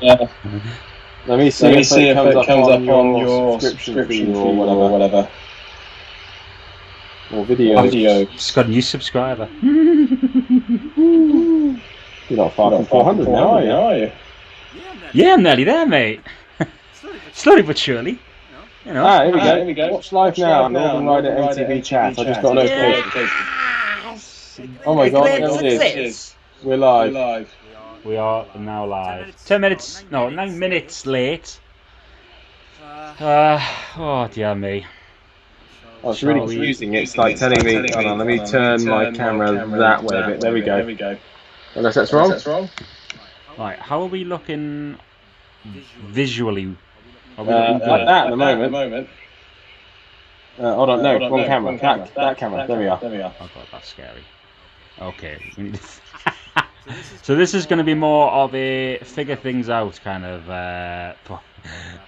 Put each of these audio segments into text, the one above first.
Yeah. Let me see if it comes up on your subscription feed or whatever. Or video. Just got a new subscriber. You're not far from 400 now, are you? Yeah, I'm nearly there, mate. Slowly but surely. You know. Here we go. Watch live now, Northern Rider MTV chat. I just got a notification. Oh my god, there it is. We're live. We are now live. 9 minutes late. Oh dear me. Oh, it's really confusing. It's like telling me, hold on, let me turn my camera that way a bit. There we go. Unless that's wrong. Right, how are we looking visually? Are we looking like that at the moment. Hold on, no, wrong camera. That camera. There we are. Oh god, that's scary. Okay. So this is going to be more of a figure things out kind of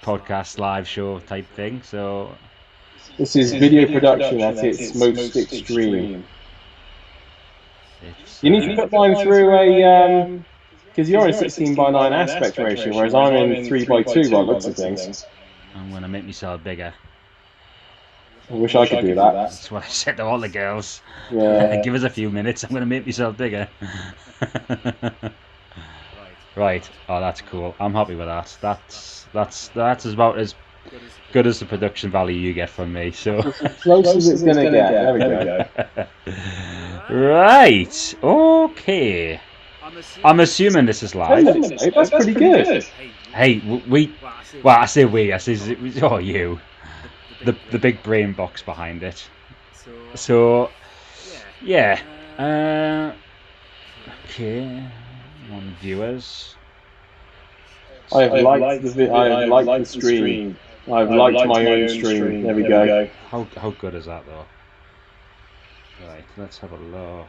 podcast live show type thing. So this is video production at its most extreme. You need to put mine through a because you're in 16:9 aspect ratio, whereas I'm in 3:2 by looks of things. I'm going to make myself bigger. I wish I could do that. That's what I said to all the girls. Yeah. Give us a few minutes. I'm going to make myself bigger. Right. Oh, that's cool. I'm happy with that. That's about as good as the production value you get from me. So as close as it's going to get. There we go. Right. Okay. I'm assuming this is live. 10 minutes, mate. That's pretty good. Hey, well, I say we. I say you. The big brain box behind it. So yeah. Okay. 1 viewers. I've liked the stream. I've liked my own stream. There we go. How good is that though? Right. Let's have a look.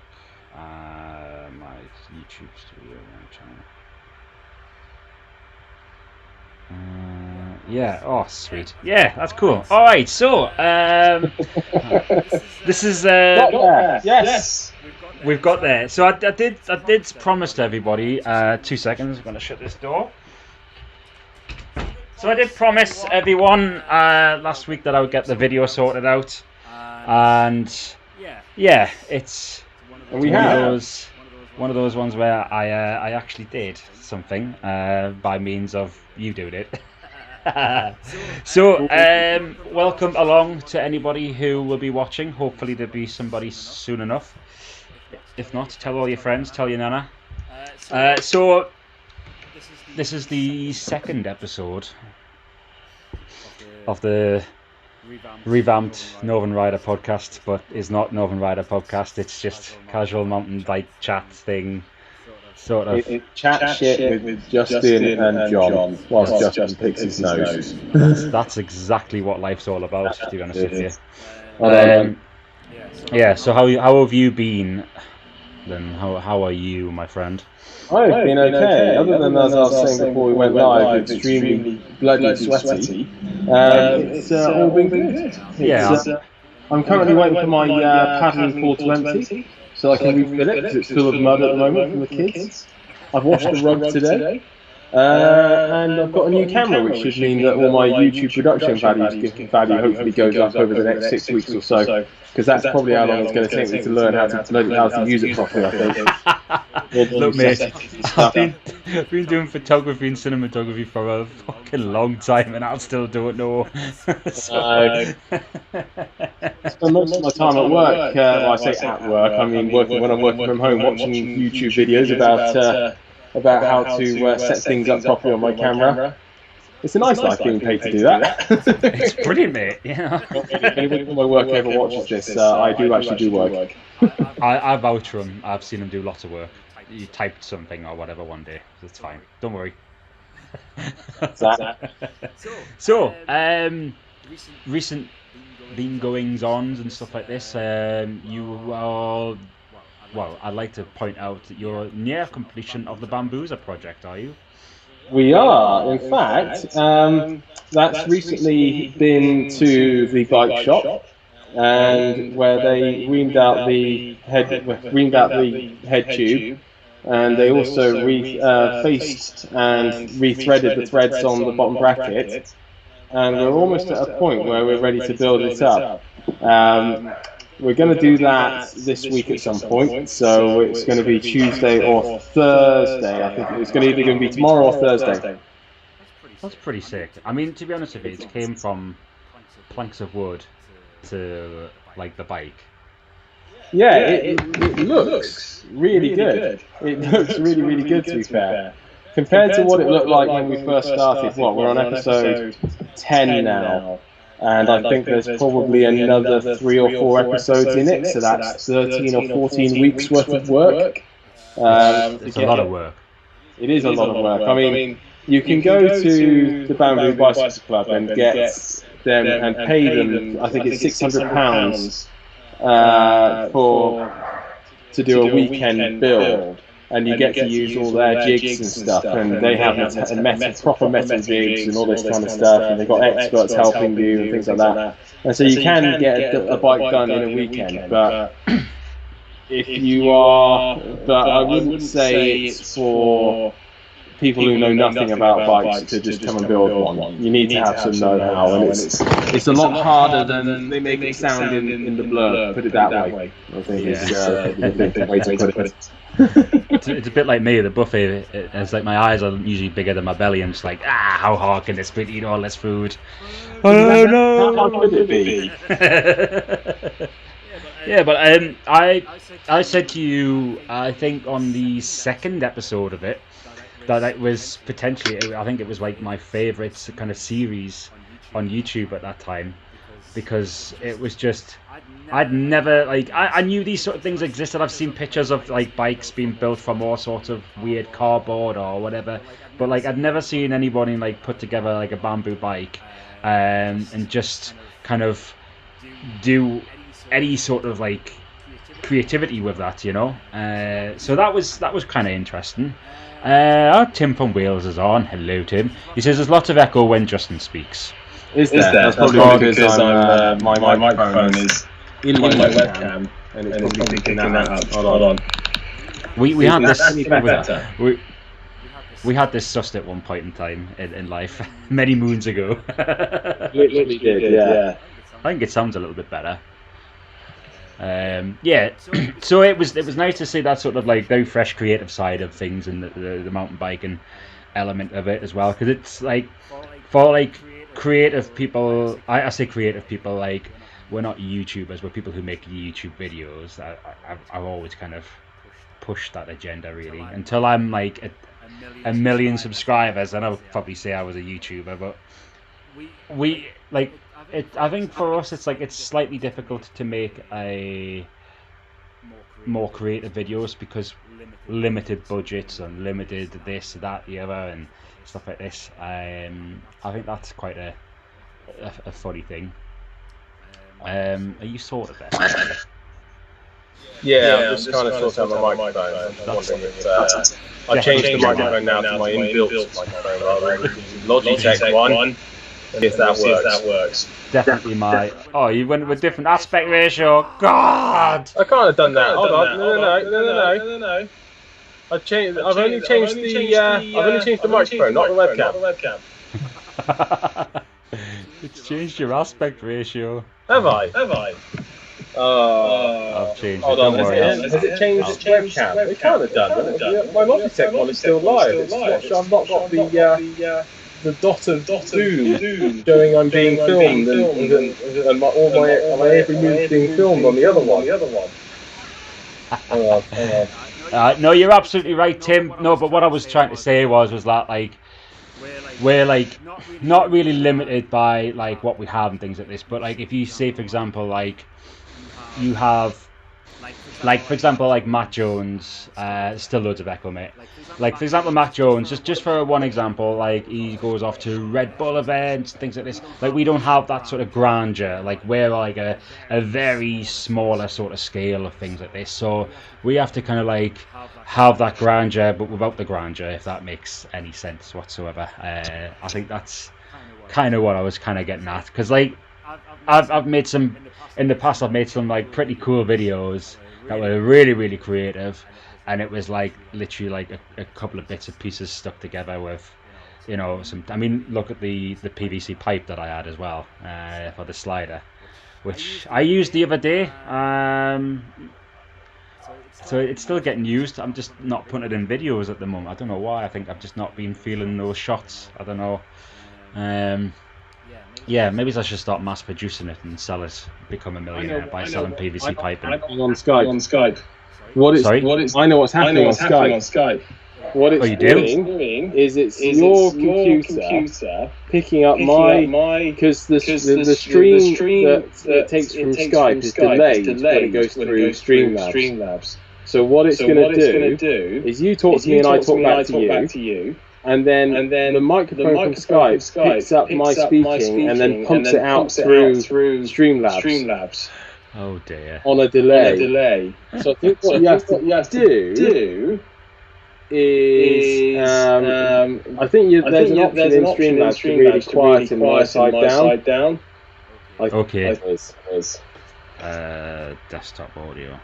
My YouTube studio channel. Yeah. Oh, sweet. Yeah, that's cool. All right. So, this is. Yes. We've got there. So I did promise to everybody. 2 seconds. I'm going to shut this door. So I did promise everyone last week that I would get the video sorted out, and yeah, it's one of those ones where I actually did something by means of you doing it. So welcome along to anybody who will be watching. Hopefully there'll be somebody soon enough. If not, tell all your friends, tell your nana. So this is the second episode of the revamped Northern Rider podcast, but is not Northern Rider podcast. It's just casual mountain bike chat thing, sort of. Chat shit with Justin and John whilst Justin picks his nose. That's exactly what life's all about, to be honest with you. Yeah. So how have you been? Then how are you, my friend? I've been okay. Other than as I was saying before we went live, extremely bloody sweaty. It's all been good. I'm currently waiting for my paddling pool to empty so I can refill it because it's full of mud at the moment from the kids. I've washed the rug today. And I've got a new camera, which should mean that all my YouTube production value hopefully goes up over the next 6 weeks or so, because that's probably how long it's going to take me to learn how to use it properly, I think. Look, mate, I've been doing photography and cinematography for a fucking long time, and I still don't know. I spend most of my time at work. Well, I say at work, I mean when I'm working from home, watching YouTube videos about how to set things up properly on my camera. It's a nice life being paid to do that. It's brilliant, mate. Yeah. If anybody from my work ever watches this, I do actually do work. I vouch for him. I've seen him do lots of work. You typed something or whatever one day. It's fine. Don't worry. So, recent being goings ons and stuff like this. You are. Well, I'd like to point out that you're near completion of the Bambuza project, are you? We are, in fact. That's recently been to the bike shop, and where they reamed out the head tube and they also faced and rethreaded the threads on the bottom bracket, and we're almost at a point where we're ready to build it up. We're going to do that this week at some point, so it's going to be Tuesday or Thursday. I think it's either going to be tomorrow or Thursday. That's pretty sick. I mean, to be honest with you, it came from planks of wood to like the bike. Yeah, it looks really good. It looks really, really good, to be fair. Compared to what it looked like when we first started, we're on episode 10 now. And I think there's probably another 3 or 4 episodes in it, so that's 13 or 14 weeks worth of work. It's a lot of work. It is a lot of work. I mean, you can go to the Bamboo Bicycle Club and get them and pay them, I think it's £600 to do a weekend build, and you get to use all their jigs and stuff, and they have proper metal jigs and all this kind of stuff, and they've got experts helping you and things like that, and so you can get a bike done in a weekend. But I wouldn't say it's for people who know nothing about bikes to just come and build one. You need to have some know-how, and it's a lot harder than they make it sound in the blurb. Put it that way. I think it's the way to put it. It's a bit like me at the buffet. It's like my eyes are usually bigger than my belly. I'm just like, how hard can this be to eat all this food? Oh no! How could it be? Yeah, but I said to you, I think on the second episode of it, that it was potentially, I think it was like my favourite kind of series on YouTube at that time, because it was just, I'd never, like, I knew these sort of things existed. I've seen pictures of like bikes being built from all sorts of weird cardboard or whatever, but like I'd never seen anybody like put together like a bamboo bike and just kind of do any sort of like creativity with that, you know. So that was kind of interesting. Tim from Wales is on. Hello, Tim. He says there's lots of echo when Justin speaks. Is there? That's probably because my microphone is in my webcam, and it's probably picking that up. Hold on. We had this. We had this sussed at one point in time in life, many moons ago. Literally did, yeah. I think it sounds a little bit better. So it was nice to see that sort of like very fresh creative side of things and the mountain biking element of it as well, because it's like for like creative people, I say creative people, like we're not YouTubers, we're people who make YouTube videos. I've always kind of pushed that agenda really until I'm like a million subscribers, and I'll probably say I was a YouTuber, but we like I think for us it's like it's slightly difficult to make a more creative videos because limited budgets and limited this, that, the other, and stuff like this. I think that's quite a funny thing. Are you sorted there? Yeah, I'm just kind of sorting out my microphone. I'm wondering if I've changed the microphone now to my inbuilt microphone rather than Logitech one. If that works. Definitely my. Oh, you went with a different aspect ratio. God! I can't have done that. Hold on. No. I've only changed the microphone, not the webcam. It's changed your aspect ratio. Have I? I've changed it. Hold on. Has it changed the webcam? It can't have done. My Logitech one is still live. I've not got the dot of doom showing I'm being filmed and my every move being filmed on the other one. Hang on. No, you're absolutely right, Tim. No, but what I was trying to say was that like we're like not really limited by like what we have and things like this, but like if you say, for example, like you have like for example like Matt Jones, still loads of echo, mate. Like for example Matt Jones, just for one example, like he goes off to Red Bull events, things like this. Like we don't have that sort of grandeur. Like we're like a very smaller sort of scale of things like this. So we have to kind of like have that grandeur, but without the grandeur, if that makes any sense whatsoever. I think that's kind of what I was kind of getting at, because like I've made some in the past. I've made some like pretty cool videos that were really, really creative, and it was like literally like a couple of bits of pieces stuck together with, you know, some. I mean, look at the PVC pipe that I had as well for the slider, which I used the other day. So it's still getting used. I'm just not putting it in videos at the moment. I don't know why. I think I've just not been feeling those shots. I don't know. Yeah, maybe I should start mass producing it and sell it, become a millionaire by selling PVC piping. On Skype. Sorry? I know what's happening on Skype. What it's doing is it's your computer picking up my because the stream that it takes from Skype is delayed when it goes through Streamlabs. So what it's going to do is you talk to me and I talk back to you. And then the microphone from Skype picks up my speaking and then pumps it out through Streamlabs. Oh dear. On a delay. So I think what you have to do is I think there's an option in Streamlabs to really quieten my side down. Okay. Desktop audio.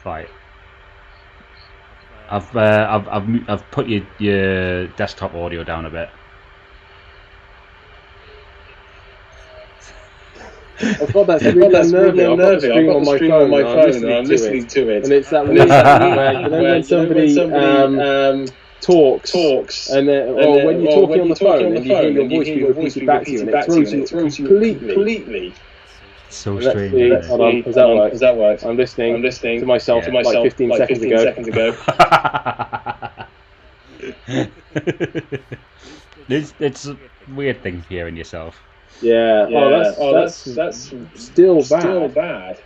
Right. I've put your desktop audio down a bit. I've got that really unnerving. I've got the stream on my phone and I'm listening to it. And it's that weird where when somebody talks and then, or when you're talking on the phone and you hear your voice being repeated back to you and it throws you completely. So strange. Hold on, does that work? I'm listening to myself like 15 seconds ago. It's a weird thing hearing yourself. Yeah. That's still bad.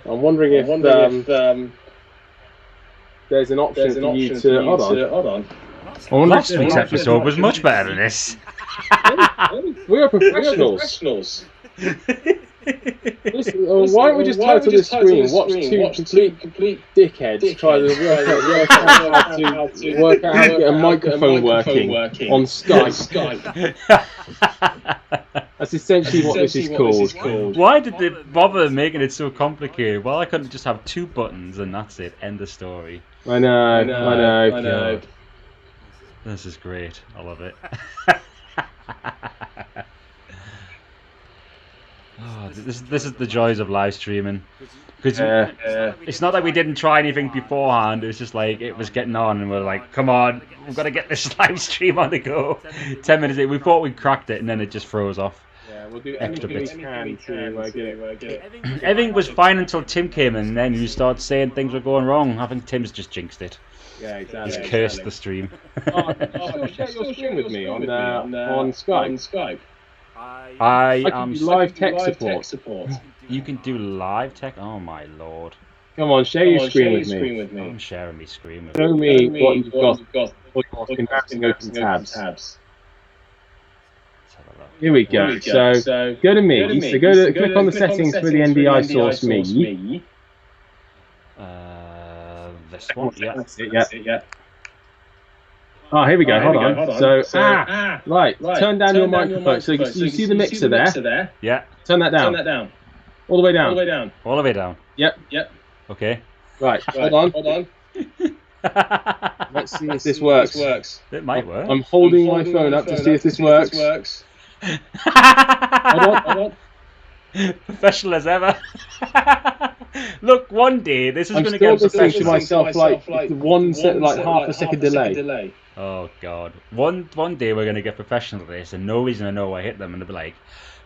I'm wondering if there's an option for you to hold on. Last week's episode was much better than this. We are professionals. Listen, why don't we just title this screen? Watch two complete dickheads try to work out how to get a microphone working on Skype. That's essentially what this is called. Why did they bother making it so complicated? Well, I couldn't just have 2 buttons and that's it. End of story. I know. God. This is great. I love it. Oh, this is the joys of live streaming. Because it's not that we didn't try anything beforehand. It was just like it was getting on, and we're like, "Come on, we've got to get this live stream on the go." 10 minutes in, we thought we cracked it, and then it just froze off. Yeah, we'll do everything we can to get it. Everything was fine until Tim came in, and then you started saying things were going wrong. I think Tim's just jinxed it. Yeah, exactly. He's cursed the stream. Share your stream with me on Skype. I am live tech support. You can do live tech. Oh my lord! Come on, share your screen with me. I'm sharing my screen with you. Show me what you've got. Embarrassing open tabs. Here we go. So go to me. So click on the settings for the NDI source me. This one. Yeah. That's it. Yeah. Oh, here we go. Hold on. So, right. Turn down your microphone. So you see the mixer there? Yeah. Turn that down. All the way down. All the way down. Yep. Okay. Right. Hold on. Let's see if this works. It might work. I'm holding my phone up to see if this works. Hold on. Professional as ever. Look, one day this is going to get I'm still listening to myself like half a second delay. Oh god. One day we're going to get professional at this and nobody's going to know I hit them and they'll be like,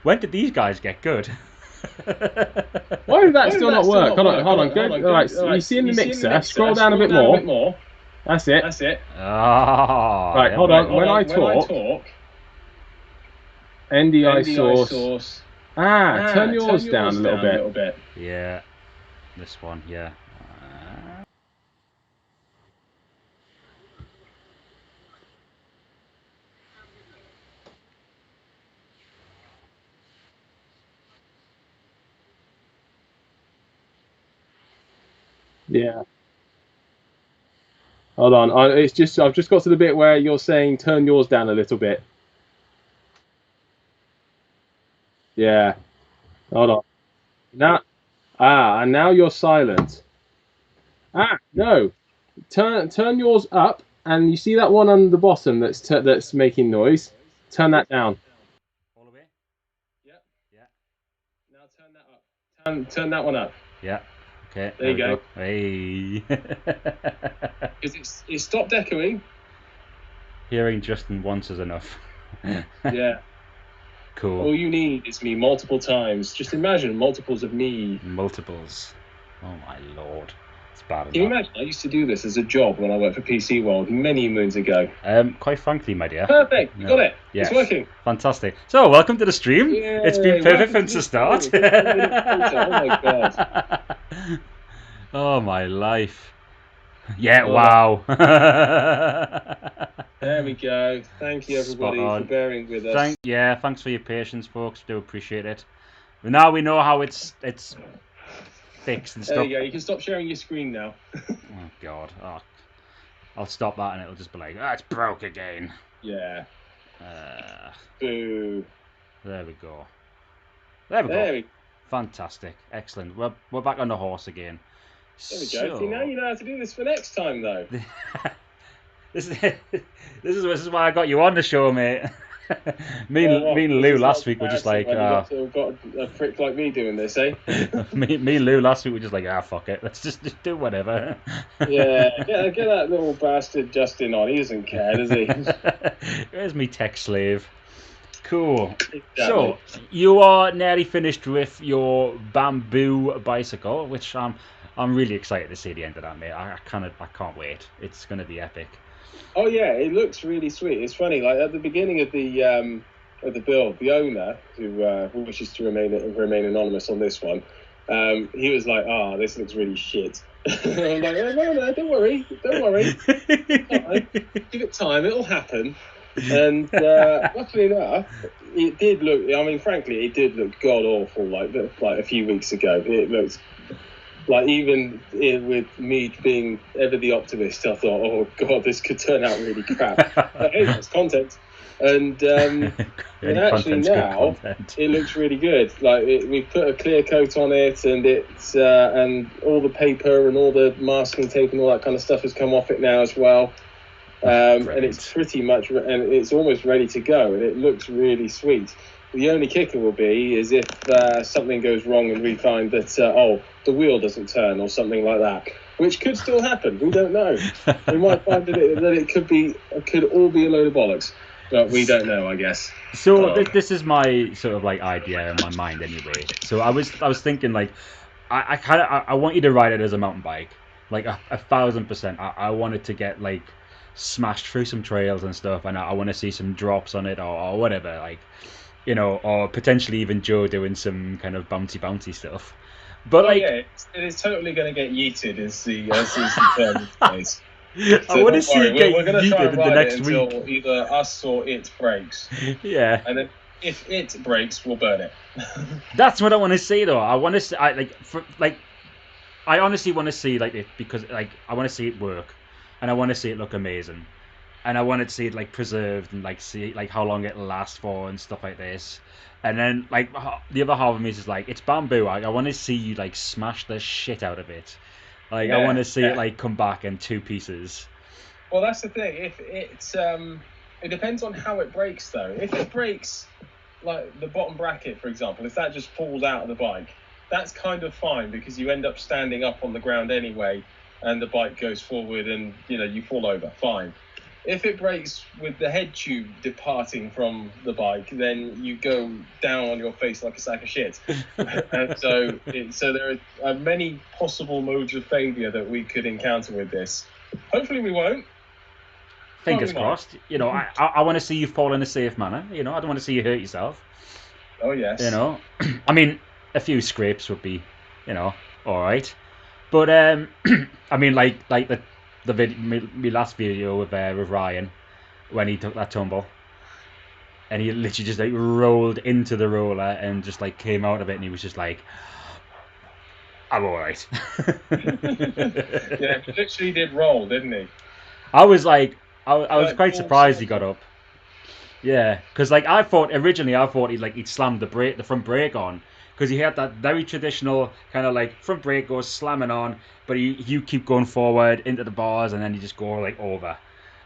when did these guys get good? Why did that still not work? Hold on. Go. Alright, so you see in the mixer, scroll down a bit more. That's it. Oh, right, hold on. When I talk, NDI source. Turn yours down a little bit. Yeah. This one, yeah. Yeah. Hold on. I've just got to the bit where you're saying turn yours down a little bit. Yeah. Hold on. Now Ah, and now you're silent. Ah, no. Turn yours up, and you see that one on the bottom that's making noise. Turn that down. All the way? Yep. Yeah. Now turn that up. Turn that one up. Yeah. Okay. There you go. Hey. Because it stopped echoing. Hearing Justin once is enough. Yeah. Cool. All you need is me multiple times. Just imagine multiples of me. Multiples. Oh my lord. It's bad enough. Can you imagine? I used to do this as a job when I worked for PC World many moons ago. Quite frankly, my dear. Perfect. You got it. Yes. It's working. Fantastic. So, welcome to the stream. Yay, it's been perfect since the start. Oh my god. Oh my life. Yeah, wow. There we go. Thank you everybody for bearing with us. Thanks for your patience, folks. Do appreciate it. But now we know how it's fixed and stuff. There you go. You can stop sharing your screen now. Oh god. Oh, I'll stop that and it'll just be like, it's broke again. Yeah. Boo. There we go. There we go. Fantastic. Excellent. We're back on the horse again. There we go. See, now you know how to do this for next time, though. This is why I got you on the show, mate. me and Lou last week were just like, got a prick like me doing this, eh? me and Lou last week were just like, fuck it, let's just do whatever. Yeah, get that little bastard Justin on. He doesn't care, does he? Where's me tech slave? Cool. Exactly. So you are nearly finished with your bamboo bicycle, which I'm really excited to see the end of that, mate. I can't wait. It's gonna be epic. Oh yeah, it looks really sweet. It's funny, like at the beginning of the build, the owner, who wishes to remain anonymous on this one, he was like, this looks really shit. I'm like, no, don't worry. Give it time, it'll happen. And luckily enough, it did look, I mean, frankly, it did look god awful like a few weeks ago. It looked like, even with me being ever the optimist, I thought, oh god, this could turn out really crap. But hey, that's content. And actually now it looks really good. Like we put a clear coat on it, and it's and all the paper and all the masking tape and all that kind of stuff has come off it now as well. And it's pretty much, and it's almost ready to go, and it looks really sweet. The only kicker will be is if something goes wrong and we find that the wheel doesn't turn or something like that, which could still happen. We don't know. We might find that it could all be a load of bollocks, but we don't know, I guess. So this is my sort of like idea in my mind anyway. So I was thinking, like, I want you to ride it as a mountain bike, like 1,000%. I want it to get like smashed through some trails and stuff, and I want to see some drops on it or whatever, like, you know, or potentially even Joe doing some kind of bouncy stuff. But it is totally going to get yeeted as the term plays. I want to see it get yeeted in the next week until either us or it breaks. Yeah. And then if it breaks, we'll burn it. That's what I want to see, though. I want to see, I honestly want to see like it, because like I want to see it work, and I want to see it look amazing. And I wanted to see it like preserved and like see like how long it'll last for and stuff like this. And then like the other half of me is like, it's bamboo. I want to see you like smash the shit out of it. Like I want to see it like come back in 2 pieces. Well, that's the thing. If it depends on how it breaks though. If it breaks like the bottom bracket, for example, if that just falls out of the bike, that's kind of fine because you end up standing up on the ground anyway, and the bike goes forward and you fall over. Fine. If it breaks with the head tube departing from the bike, then you go down on your face like a sack of shit. And so there are many possible modes of failure that we could encounter with this. Hopefully we won't. Fingers crossed. I want to see you fall in a safe manner. I don't want to see you hurt yourself. Oh, yes. I mean, a few scrapes would be, all right. But, I mean, like my last video with Ryan, when he took that tumble, and he literally just like rolled into the roller and just like came out of it, and he was just like, I'm alright. Yeah, he literally did roll, didn't he? I was like, I was quite surprised he got up. Yeah, because like I thought originally he'd slammed the front brake on, because you had that very traditional kind of like front brake goes slamming on, but you keep going forward into the bars and then you just go like over,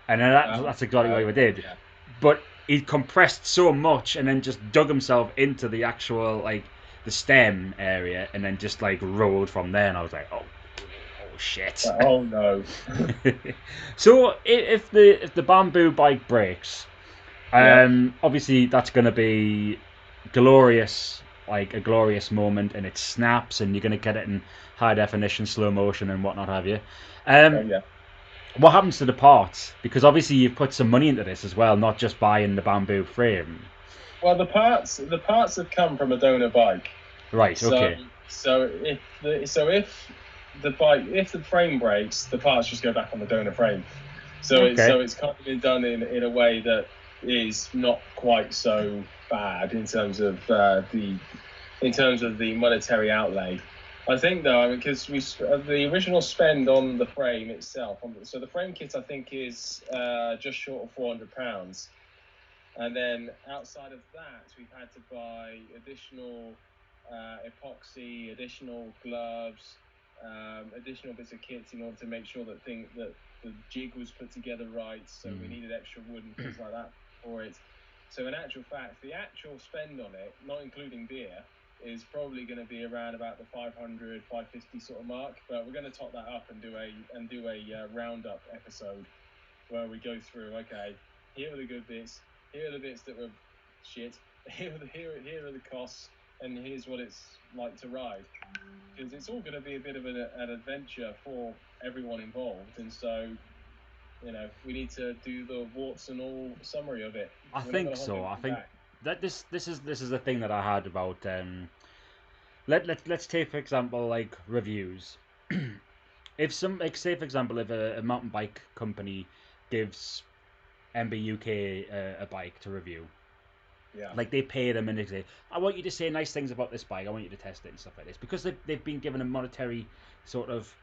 and then that's exactly what he did. Yeah. But he compressed so much and then just dug himself into the actual like the stem area and then just like rolled from there, and I was like, oh shit. Oh no. So if the bamboo bike breaks, obviously that's going to be glorious, like a glorious moment, and it snaps, and you're going to get it in high definition, slow motion, and whatnot have you. What happens to the parts? Because obviously you've put some money into this as well, not just buying the bamboo frame. Well, the parts have come from a donor bike. Right. Okay. So if the frame breaks, the parts just go back on the donor frame. So it's kind of been done in a way that is not quite so bad in terms of the monetary outlay. I think though, because the original spend on the frame itself, so the frame kit I think is just short of £400. And then outside of that, we've had to buy additional epoxy, additional gloves, additional bits of kits in order to make sure that the jig was put together right. So we needed extra wood and things like that for it. So in actual fact, the actual spend on it, not including beer, is probably going to be around about the 500, 550 sort of mark. But we're going to top that up and do a roundup episode where we go through. Okay, here are the good bits. Here are the bits that were shit. Here are the costs, and here's what it's like to ride. Because it's all going to be a bit of an adventure for everyone involved, and so we need to do the warts and all summary of it. I think so. I think that this is the thing that I had about. Let's take for example like reviews. If say for example if a mountain bike company gives MBUK a bike to review. Yeah. Like they pay them and they say, I want you to say nice things about this bike. I want you to test it and stuff like this because they've been given a monetary sort of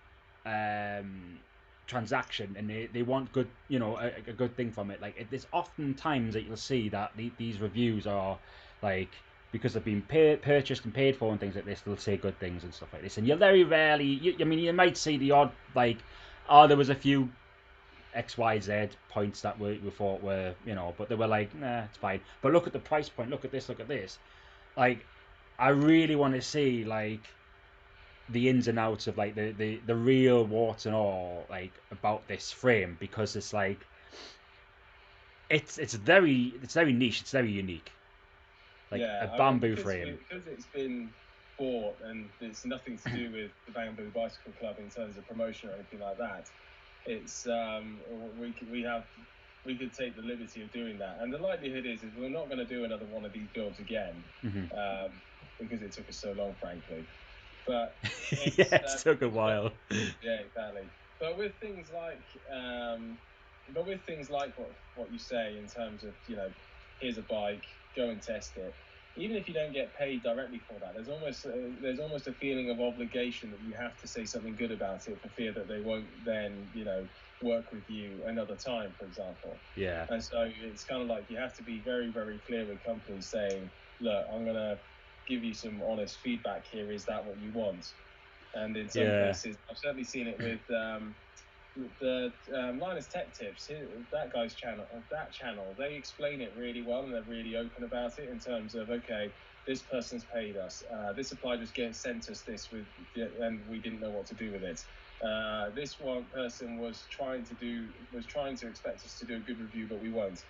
transaction and they want good, a good thing from it. Like there's often times that you'll see that these reviews are like because they've been purchased and paid for and things like this. They'll say good things and stuff like this. And you're very rarely. You might see the odd like, there was a few XYZ points that we thought were, but they were like, nah, it's fine. But look at the price point, look at this. Like, I really want to see, like, the ins and outs of, like, the real warts and all, like, about this frame, because it's, like, it's very niche, it's very unique. Like, a bamboo frame. Because it's been bought, and it's nothing to do with the Bamboo Bicycle Club in terms of promotion or anything like that. It's we could take the liberty of doing that, and the likelihood is we're not going to do another one of these builds again, because it took us so long, frankly. But it took a while. Yeah, exactly. But with things like what you say in terms of here's a bike, go and test it. Even if you don't get paid directly for that, there's almost a feeling of obligation that you have to say something good about it for fear that they won't then work with you another time, for example. Yeah. And so it's kind of like you have to be very, very clear with companies saying, look, I'm going to give you some honest feedback here. Is that what you want? And in some cases, I've certainly seen it with the Linus Tech Tips, that guy's channel, they explain it really well and they're really open about it in terms of, okay, this person's paid us, this supplier just sent us this and we didn't know what to do with it. This one person was trying to expect us to do a good review, but we won't.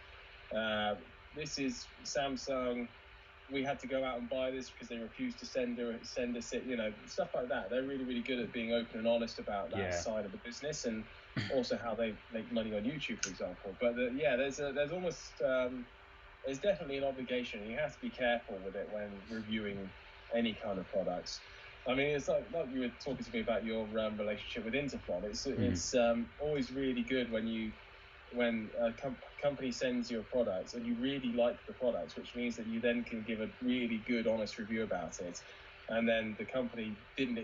This is Samsung. We had to go out and buy this because they refused to send us it, stuff like that. They're really, really good at being open and honest about that side of the business, and also how they make money on YouTube, for example. But there's definitely an obligation. You have to be careful with it when reviewing any kind of products. I mean, it's like you were talking to me about your relationship with Interflon. It's always really good when a company sends you a product and you really like the product, which means that you then can give a really good, honest review about it, and then the company didn't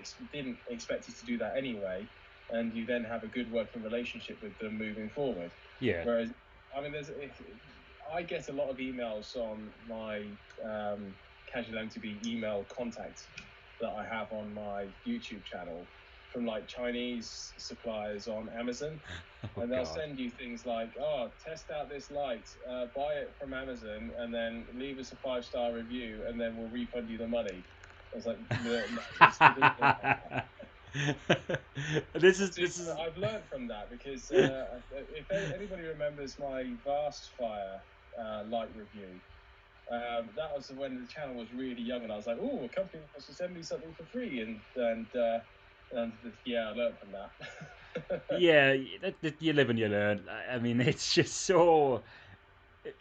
expect you to do that anyway, and you then have a good working relationship with them moving forward. Yeah. Whereas, I mean, I get a lot of emails on my casual MTB email contact that I have on my YouTube channel from like Chinese suppliers on Amazon. And they'll send you things like, oh, test out this light, buy it from Amazon, and then leave us a 5-star review, and then we'll refund you the money. I was like, no, this is. I've learned from that because if anybody remembers my Vast Fire light review, that was when the channel was really young, and I was like, oh, a company wants to send me something for free, and yeah, I learned from that. Yeah, you live and you learn. I mean, it's just so.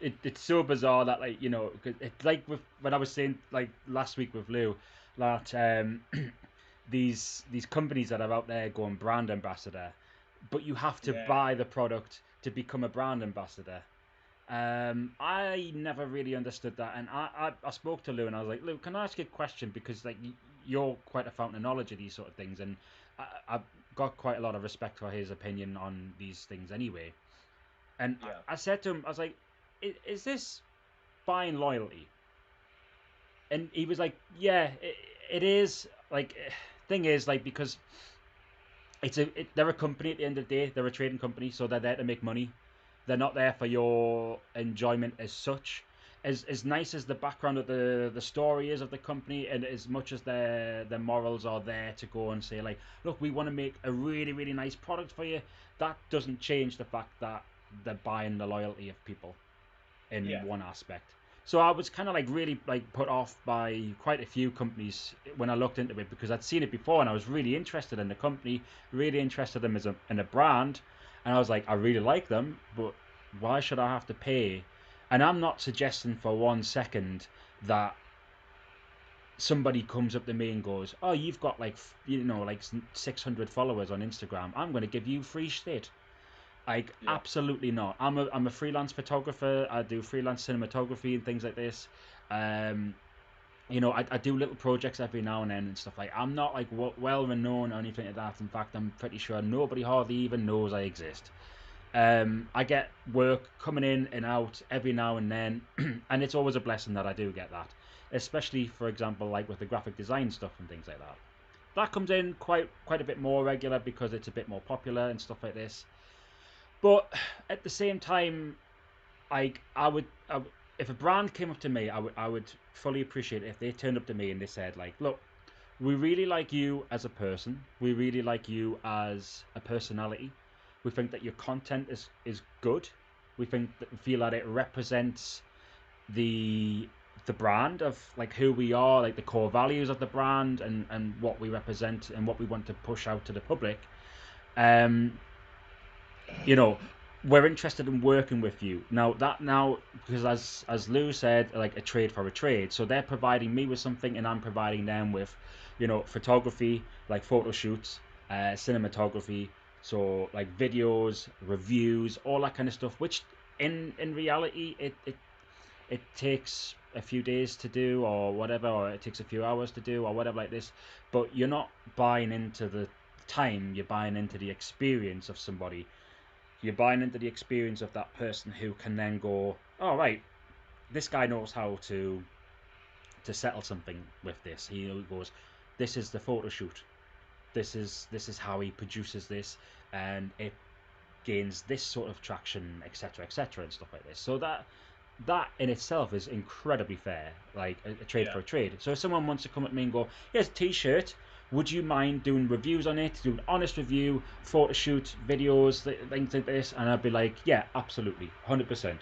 It's so bizarre that, like, you know, it's like when I was saying like last week with Lou that these companies that are out there going brand ambassador, but you have to buy the product to become a brand ambassador. I never really understood that, and I spoke to Lou and I was like, Lou, can I ask you a question, because like you're quite a fountain of knowledge of these sort of things, and I've got quite a lot of respect for his opinion on these things anyway. And I said to him, I was like, is this buying loyalty? And he was like, yeah, it is. Like, thing is, like, because they're a company at the end of the day. They're a trading company, so they're there to make money. They're not there for your enjoyment as such. As nice as the background of the story is of the company, and as much as their morals are there to go and say, like, look, we want to make a really, really nice product for you, that doesn't change the fact that they're buying the loyalty of people in one aspect. So I was kind of like really like put off by quite a few companies when I looked into it, because I'd seen it before and I was really interested in the company, really interested in them in a brand, and I was like, I really like them, but why should I have to pay? And I'm not suggesting for 1 second that somebody comes up to me and goes, oh, you've got like, you know, like 600 followers on Instagram, I'm going to give you free shit. Like, absolutely not. I'm a freelance photographer. I do freelance cinematography and things like this. You know, I do little projects every now and then and stuff. Like, I'm not like well renowned or anything like that. In fact, I'm pretty sure nobody hardly even knows I exist. I get work coming in and out every now and then, and it's always a blessing that I do get that. Especially, for example, like with the graphic design stuff and things like that. That comes in quite a bit more regular because it's a bit more popular and stuff like this. But at the same time, like I would, if a brand came up to me, I would fully appreciate it if they turned up to me and they said, like, look, we really like you as a person. We really like you as a personality. We think that your content is good. We feel that it represents the brand of like who we are, like the core values of the brand, and what we represent and what we want to push out to the public. You know, we're interested in working with you now, because as Lou said, like a trade for a trade, so they're providing me with something and I'm providing them with, you know, photography, like photo shoots, cinematography, so like videos, reviews, all that kind of stuff, which in reality it takes a few days to do or whatever, or it takes a few hours to do or whatever like this, but you're not buying into the time, you're buying into the experience of somebody. You're buying into the experience of that person who can then go, oh, right, this guy knows how to settle something with this. He goes, this is the photo shoot. This is how he produces this, and it gains this sort of traction, etc., and stuff like this. So that in itself is incredibly fair, like a trade for a trade. So if someone wants to come at me and go, here's a t-shirt, would you mind doing reviews on it, do an honest review, photo shoot, videos, things like this? And I'd be like, yeah, absolutely, 100%.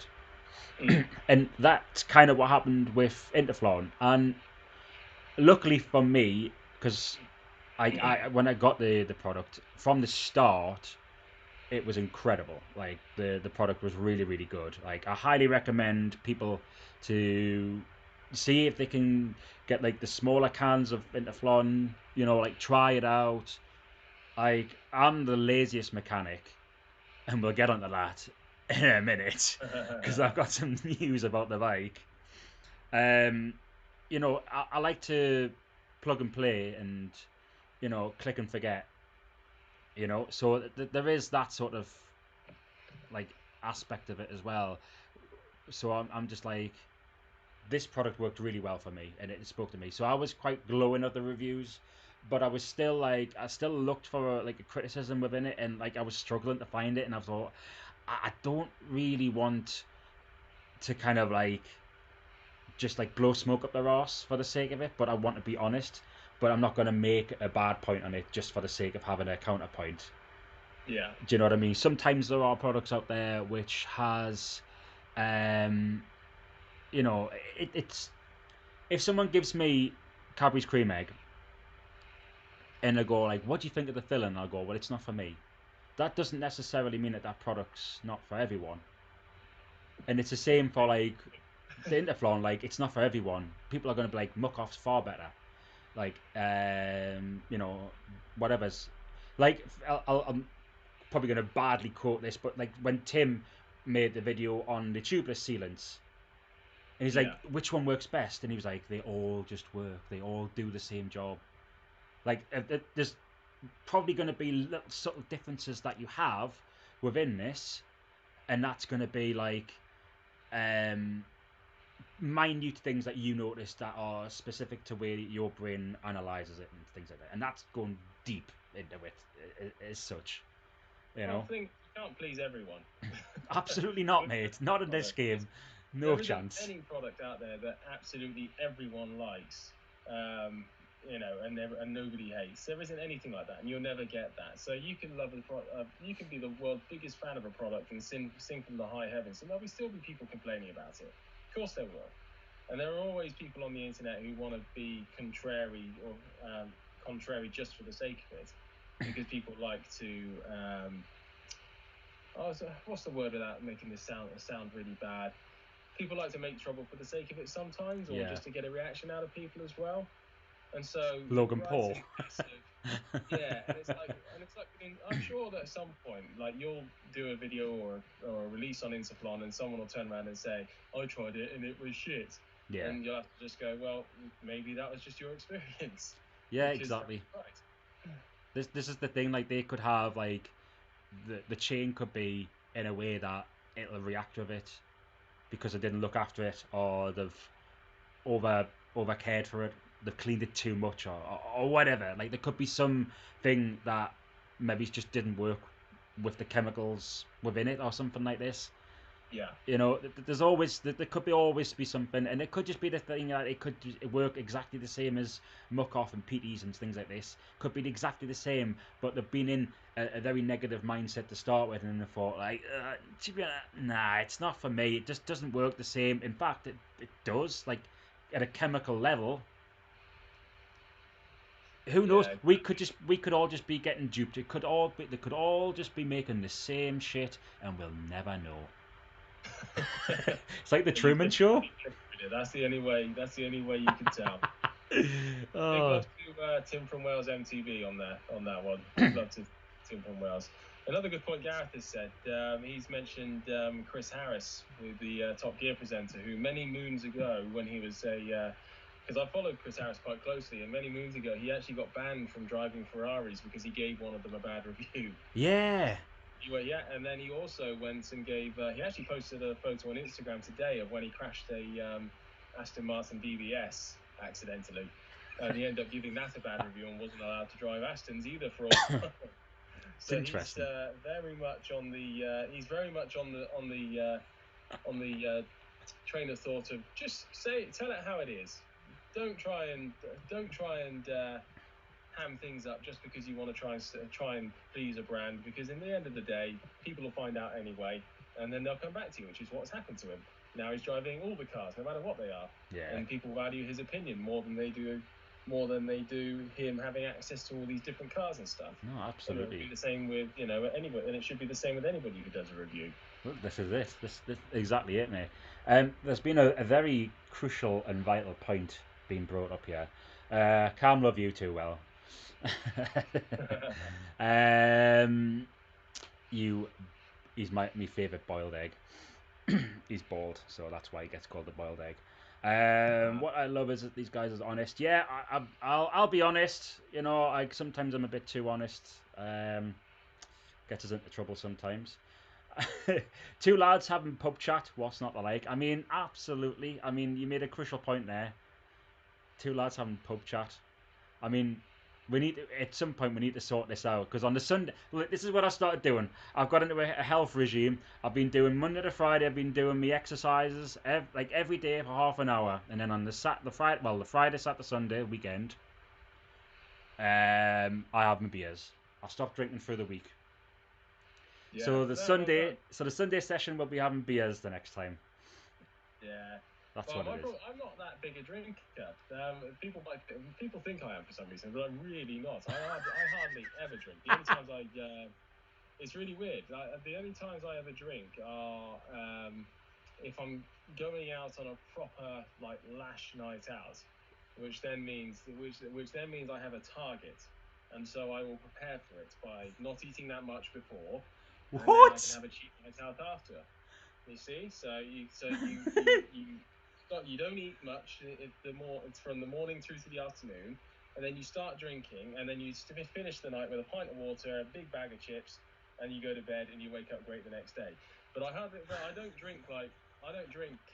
And that's kind of what happened with Interflon. And luckily for me, because I when I got the product from the start, it was incredible. Like the product was really, really good. Like I highly recommend people to see if they can get like the smaller cans of Interflon, you know, like try it out. Like I'm the laziest mechanic, and we'll get onto that in a minute because I've got some news about the bike. You know, I like to plug and play and, you know, click and forget. You know, so there is that sort of like aspect of it as well. So I'm just like, this product worked really well for me, and it spoke to me. So I was quite glowing at the reviews, but I was still like, I still looked for like a criticism within it, and like I was struggling to find it, and I thought, I don't really want to kind of like just like blow smoke up their arse for the sake of it, but I want to be honest. But I'm not going to make a bad point on it just for the sake of having a counterpoint. Yeah. Do you know what I mean? Sometimes there are products out there which has, you know, it's if someone gives me Cadbury's cream egg and they go like, "What do you think of the filling?" I'll go, "Well, it's not for me." That doesn't necessarily mean that that product's not for everyone. And it's the same for like the Interflon. Like, it's not for everyone. People are going to be like, Muck Off's far better. Like, you know, whatever's like. I'm probably going to badly quote this, but like when Tim made the video on the tubeless sealants, and he's like, which one works best? And he was like, they all just work. They all do the same job. Like, there's probably going to be little subtle differences that you have within this, and that's going to be like minute things that you notice that are specific to where your brain analyzes it and things like that. And that's going deep into it as such. You know? I think you can't please everyone. Absolutely not, mate. Not in this game. No chance. There isn't any product out there that absolutely everyone likes, you know, and nobody hates. There isn't anything like that, and you'll never get that. So you can love you can be the world's biggest fan of a product and sing from the high heavens, and there'll still be people complaining about it. Of course there will. And there are always people on the internet who want to be contrary or contrary just for the sake of it, because people like to. What's the word without making this sound really bad? People like to make trouble for the sake of it sometimes, or just to get a reaction out of people as well. And so Logan Paul. Yeah, and it's like I'm sure that at some point, like, you'll do a video or a release on Interflon, and someone will turn around and say, "I tried it and it was shit." Yeah. And you'll have to just go, "Well, maybe that was just your experience." Yeah, exactly. Right. This is the thing. Like, they could have like the chain could be in a way that it'll react with it because they didn't look after it, or they've over cared for it, they've cleaned it too much, or whatever. Like, there could be something that maybe just didn't work with the chemicals within it or something like this. Yeah. You know, there could always be something, and it could just be the thing that it could work exactly the same as Muck Off and PTs and things like this. Could be exactly the same, but they've been in a very negative mindset to start with, and they thought like, nah, it's not for me. It just doesn't work the same. In fact, it does. Like, at a chemical level, who knows? We could all just be getting duped. They could all just be making the same shit, and we'll never know. It's like the Truman Show. That's the only way you can tell. Big love to Tim from Wales MTV on that one. Big love to Tim from Wales. Another good point Gareth has said. He's mentioned Chris Harris, the Top Gear presenter, who many moons ago, when he was because I followed Chris Harris quite closely, and many moons ago he actually got banned from driving Ferraris because he gave one of them a bad review. Yeah. Yeah, and then he also went and gave. He actually posted a photo on Instagram today of when he crashed a Aston Martin DBS accidentally, and he ended up giving that a bad review and wasn't allowed to drive Astons either for all. So he's very much on the. He's very much on the train of thought of just tell it how it is. Don't try and ham things up just because you want to try and please a brand, because in the end of the day, people will find out anyway, and then they'll come back to you, which is what's happened to him. Now he's driving all the cars, no matter what they are, and people value his opinion more than they do him having access to all these different cars and stuff. No, absolutely. And it'll be the same with anybody, and it should be the same with anybody who does a review. Well, this is it. This exactly it, mate. There's been a very crucial and vital point being brought up here. Can't love you too well. He's my favourite boiled egg. He's bald, so that's why he gets called the boiled egg. What I love is that these guys are honest. Yeah, I'll be honest. You know, sometimes I'm a bit too honest. Gets us into trouble sometimes. Two lads having pub chat. What's not to like? I mean, absolutely. I mean, you made a crucial point there. Two lads having pub chat. I mean, we need to, at some point we need to sort this out, because on the Sunday, look, this is what I started doing. I've got into a health regime. I've been doing Monday to Friday. I've been doing my exercises like every day for half an hour, and then on the Friday, Saturday, Sunday weekend, I have my beers. I'll stop drinking through the week. Yeah. So the Sunday session we'll be having beers the next time. Yeah. That's what it is. I'm not that big a drinker. People think I am for some reason, but I'm really not. I hardly ever drink. The only times it's really weird. The only times I ever drink are if I'm going out on a proper like lash night out, which then means I have a target, and so I will prepare for it by not eating that much before. What? And then I can have a cheap night out after. You see, you don't eat much. It's from the morning through to the afternoon, and then you start drinking, and then you finish the night with a pint of water, a big bag of chips, and you go to bed and you wake up great the next day. But I don't drink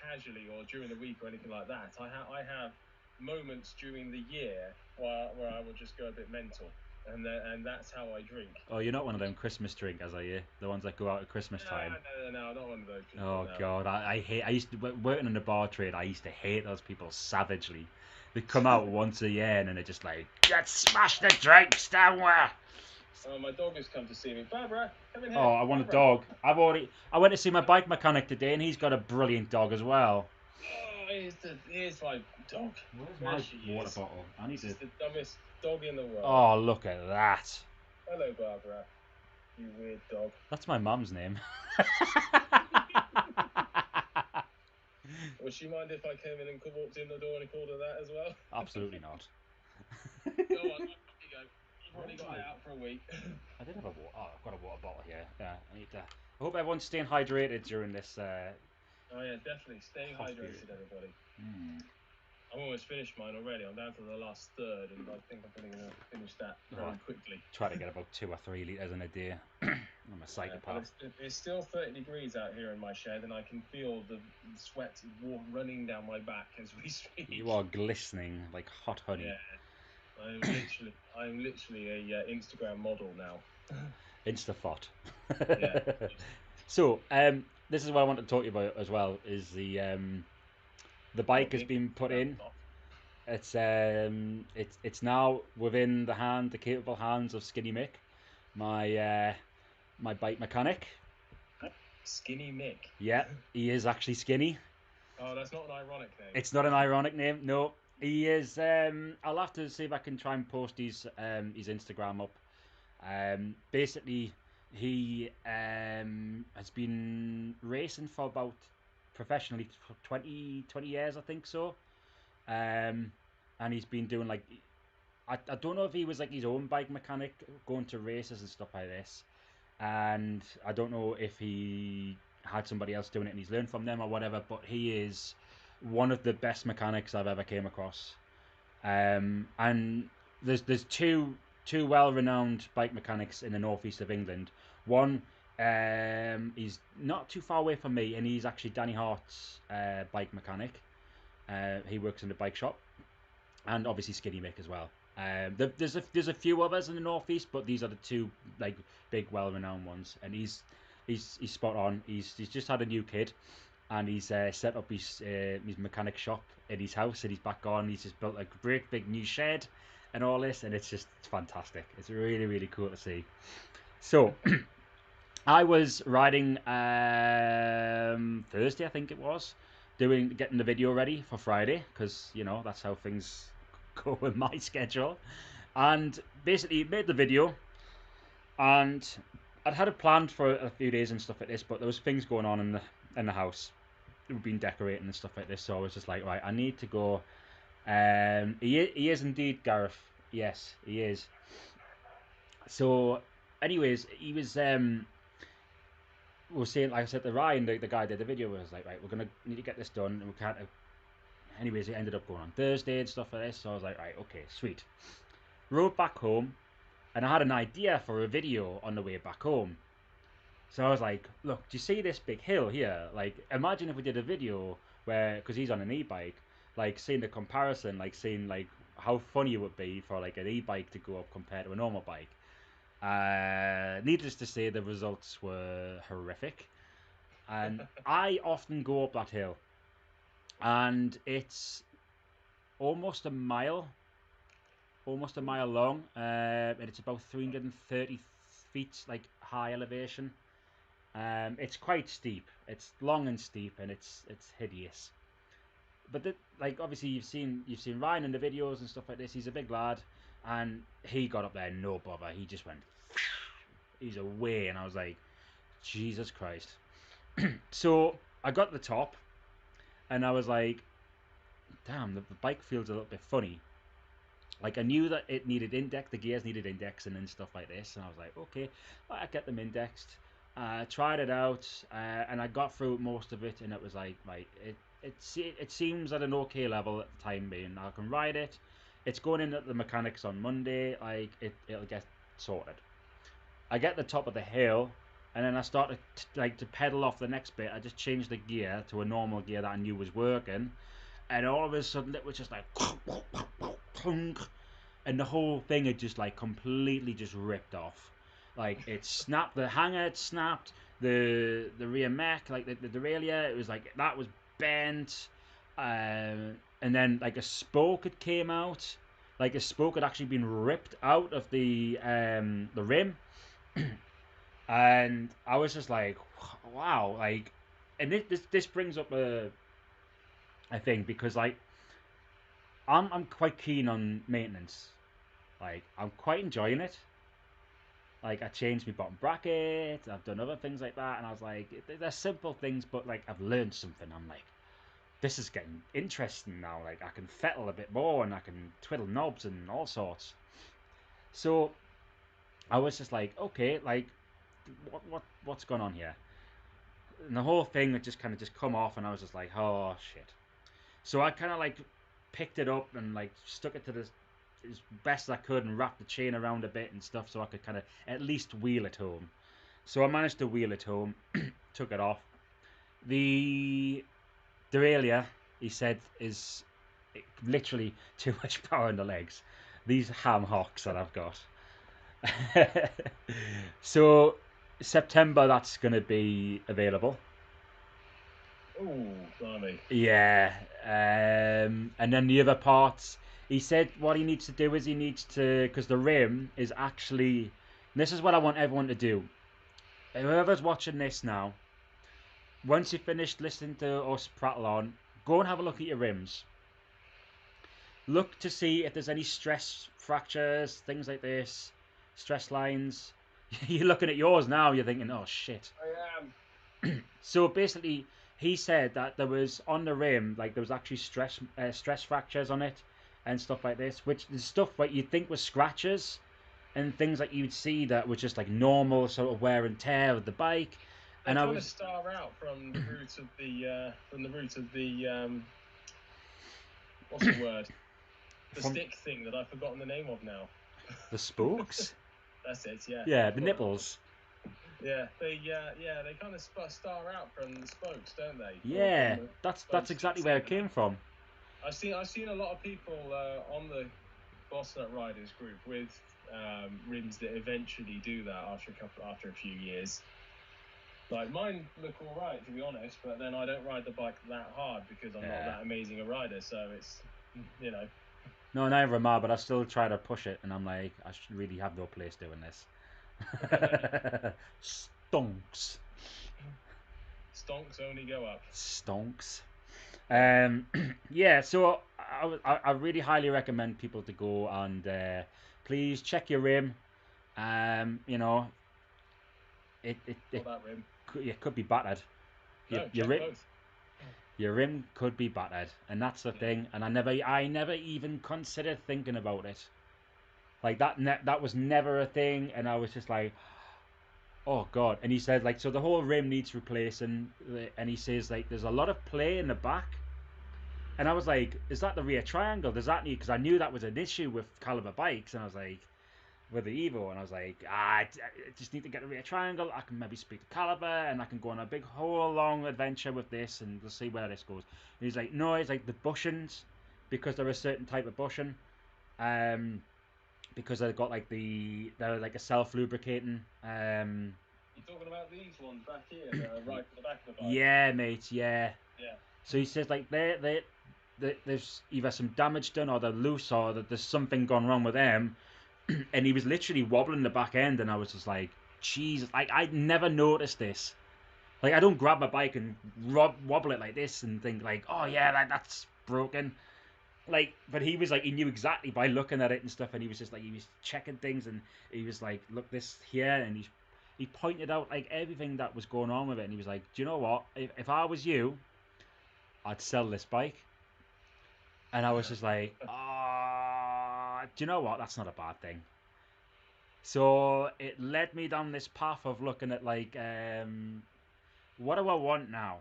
casually or during the week or anything like that. I have moments during the year where I will just go a bit mental. And that's how I drink. Oh, you're not one of them Christmas drinkers, are you? The ones that go out at Christmas time? No, not one of those people. Oh, no. God, I used to, working in the bar trade, I used to hate those people savagely. They come out once a year and then they're just like, let's smash the drinks down there. Oh, my dog has come to see me. Barbara, come in here. Oh, I want a dog. I went to see my bike mechanic today and he's got a brilliant dog as well. Oh, here's my dog. Where's my water bottle? He's the dumbest dog in the world. Oh, look at that. Hello, Barbara. You weird dog. That's my mum's name. Would she mind if I came in and walked in the door and called her that as well? Absolutely not. Go on, off you go. You've already got it out for a week. I did have a water. Oh, I've got a water bottle here. Yeah, I need to. I hope everyone's staying hydrated during this. Oh yeah, definitely. Stay hydrated, everybody. I'm almost finished mine already. I'm down to the last third, and I think I'm going to finish that very quickly. Try to get about 2 or 3 litres in a day. I'm a psychopath. It's still 30 degrees out here in my shed, and I can feel the sweat running down my back as we speak. You are glistening like hot honey. Yeah, I'm literally a Instagram model now. Instafot. Yeah. So, this is what I want to talk to you about as well. Is the bike has been put in. It's now within the capable hands of Skinny Mick, my bike mechanic. Skinny Mick. Yeah, he is actually skinny. Oh, that's not an ironic name. It's not an ironic name. No, he is. I'll have to see if I can try and post his Instagram up. Basically, he has been racing for about professionally for 20 years, I think so. And he's been doing like, I don't know if he was like his own bike mechanic going to races and stuff like this, and I don't know if he had somebody else doing it and he's learned from them or whatever, but he is one of the best mechanics I've ever came across. And there's two well-renowned bike mechanics in the northeast of England. One, he's not too far away from me, and he's actually Danny Hart's bike mechanic. He works in the bike shop, and obviously Skinny Mick as well. There's a few others in the northeast, but these are the two like big, well-renowned ones. And he's spot on. He's just had a new kid, and he's set up his mechanic shop in his house in his back garden. He's just built a great big new shed and all this, and it's fantastic. It's really, really cool to see. So I was riding Thursday, I think it was, getting the video ready for Friday, because that's how things go with my schedule. And basically made the video, and I'd had it planned for a few days and stuff like this, but there was things going on in the house. We've been decorating and stuff like this, so I was just like, right, I need to go. He is indeed Gareth. Yes, he is. So, anyways, he was we were saying, like I said to Ryan, the guy did the video, was like, right, we're gonna need to get this done, and we can't. Anyways, it ended up going on Thursday and stuff like this, so I was like, right, okay, sweet. Rode back home, and I had an idea for a video on the way back home. So I was like, look, do you see this big hill here? Like, imagine if we did a video where, because he's on an e-bike, like seeing the comparison, like seeing like how funny it would be for like an e-bike to go up compared to a normal bike. Needless to say, the results were horrific. And I often go up that hill, and it's almost a mile long, and it's about 330 feet, like high elevation. It's quite steep. It's long and steep, and it's hideous. But like obviously you've seen Ryan in the videos and stuff like this. He's a big lad, and he got up there no bother. He just went, he's away, and I was like, Jesus Christ. So I got to the top, and I was like, damn, the bike feels a little bit funny. Like I knew that it needed the gears needed indexing and stuff like this, and I was like, okay, I get them indexed. Tried it out, and I got through most of it, and it was like, right, it seems at an okay level at the time being. I can ride it. It's going in at the mechanics on Monday. Like it'll get sorted. I get the top of the hill, and then I started to pedal off the next bit. I just changed the gear to a normal gear that I knew was working, and all of a sudden it was just like, and the whole thing had just like completely just ripped off. Like it snapped, the hanger had snapped, the rear mech, like the derailleur, it was like that was bent, and then like a spoke had came out, like a spoke had actually been ripped out of the rim, and I was just like, wow, like, and this brings up a thing because like I'm quite keen on maintenance, like I'm quite enjoying it. Like I changed my bottom bracket, I've done other things like that, and I was like, they're simple things, but like I've learned something. I'm like, this is getting interesting now. Like I can fettle a bit more, and I can twiddle knobs and all sorts. So I was just like, okay, like what's going on here? And the whole thing had just kind of just come off, and I was just like, oh shit. So I kind of like picked it up and like stuck it to the as best as I could and wrapped the chain around a bit and stuff so I could kind of at least wheel it home. So I managed to wheel it home, took it off. The derailleur, he said, is literally too much power in the legs. These ham hocks that I've got. So September that's going to be available. Oh, blimey. Yeah. And then the other parts, he said what he needs to do is he needs to, because the rim is actually, this is what I want everyone to do. Whoever's watching this now, once you've finished listening to us prattle on, go and have a look at your rims. Look to see if there's any stress fractures, things like this, stress lines. You're looking at yours now, you're thinking, oh shit. I am. So basically, he said that there was on the rim, like there was actually stress fractures on it and stuff like this, which is stuff that you'd think was scratches and things that you'd see that were just like normal sort of wear and tear of the bike. They kind of star out from the root of the what's the word? The stick thing that I've forgotten the name of now. The spokes? That's it, yeah. Yeah, the nipples. Yeah, they kind of star out from the spokes, don't they? Yeah, that's exactly where it came from. I've seen a lot of people on the Boss Nut Riders group with rims that eventually do that after a few years. Like mine look all right, to be honest, but then I don't ride the bike that hard because I'm not that amazing a rider, so it's, you know. No, neither am I, but I still try to push it, and I'm like, I should really have no place doing this. Stonks. Stonks only go up. Stonks. Yeah, so I really highly recommend people to go and please check your rim. You know, that rim. It could be battered. Your rim could be battered, and that's the thing. And I never even considered thinking about it. Like that was never a thing, and I was just like, oh god. And he said like, so the whole rim needs replacing, and he says like there's a lot of play in the back, and I was like, is that the rear triangle? Does that need? Because I knew that was an issue with Caliber bikes, and I was like, with the Evo, and I was like, I just need to get a rear triangle. I can maybe speak to Caliber, and I can go on a big whole long adventure with this, and we'll see where this goes. And he's like, no, it's like the bushings, because they're a certain type of bushing, because they've got like they're like a self-lubricating. You're talking about these ones back here that are right at the back of the bike? Yeah, mate, yeah. Yeah. So he says like there's either some damage done, or they're loose, or that there's something gone wrong with them. And he was literally wobbling the back end, and I was just like, Jesus, like I'd never noticed this. Like I don't grab my bike and wobble it like this and think like, oh yeah, that's broken. Like, but he was like, he knew exactly by looking at it and stuff, and he was just like, he was checking things, and he was like, look this here, and he pointed out like everything that was going on with it, and he was like, do you know what? If I was you, I'd sell this bike. And I was just like, do you know what? That's not a bad thing. So it led me down this path of looking at like, what do I want now?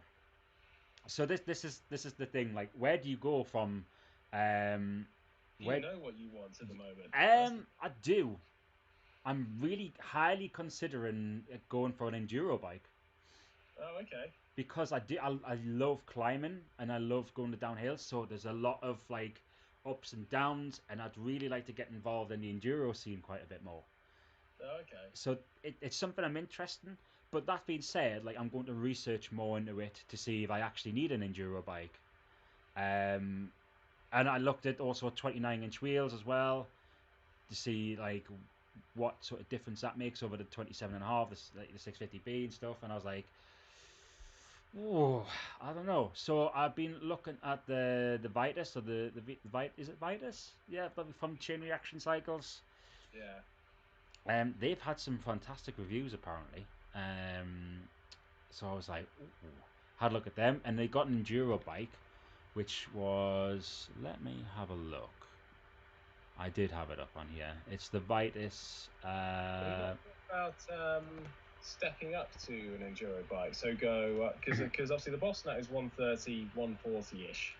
So this is the thing. Like, where do you go from? Do you know what you want at the moment? I do. I'm really highly considering going for an enduro bike. Oh, okay. Because I love climbing, and I love going to downhill, so there's a lot of like ups and downs, and I'd really like to get involved in the enduro scene quite a bit more. Oh, okay. So it's something I'm interested in, but that being said, like I'm going to research more into it to see if I actually need an enduro bike. And I looked at also 29-inch wheels as well to see like what sort of difference that makes over the 27.5, like the 650B and stuff, and I was like, oh, I don't know. So I've been looking at the Vitus, or the is it Vitus? Yeah, from Chain Reaction Cycles. Yeah. They've had some fantastic reviews apparently. So I was like, ooh. Had a look at them, and they got an enduro bike, which was, let me have a look. I did have it up on here. It's the Vitus. About stepping up to an enduro bike, so go because obviously the Boss Nut is 130, 140-ish.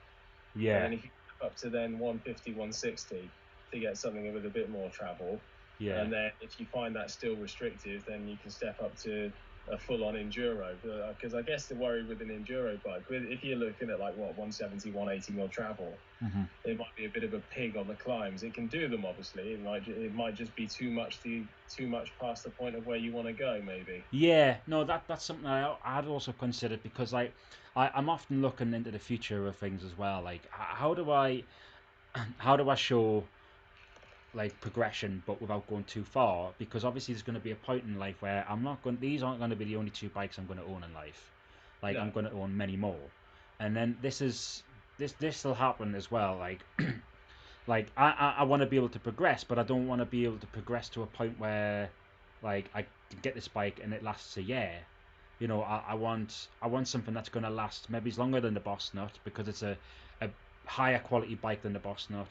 Yeah. And if you step up to then 150, 160 to get something with a bit more travel. Yeah. And then if you find that still restrictive, then you can step up to a full-on enduro. Because I guess the worry with an enduro bike, if you're looking at like 170, 180 mil travel, it might be a bit of a pig on the climbs. It can do them, obviously. It might just be too much past the point of where you want to go, maybe. Yeah, no, that's something I'd also considered, because I'm often looking into the future of things as well. Like, how do I show like progression but without going too far? Because obviously there's going to be a point in life where these aren't going to be the only two bikes I'm going to own in life. Like, no. I'm going to own many more, and then this will happen as well. Like, like I want to be able to progress, but I don't want to be able to progress to a point where like I can get this bike and it lasts a year. You know, I want something that's going to last maybe longer than the Boss Nut, because it's a higher quality bike than the Boss Nut,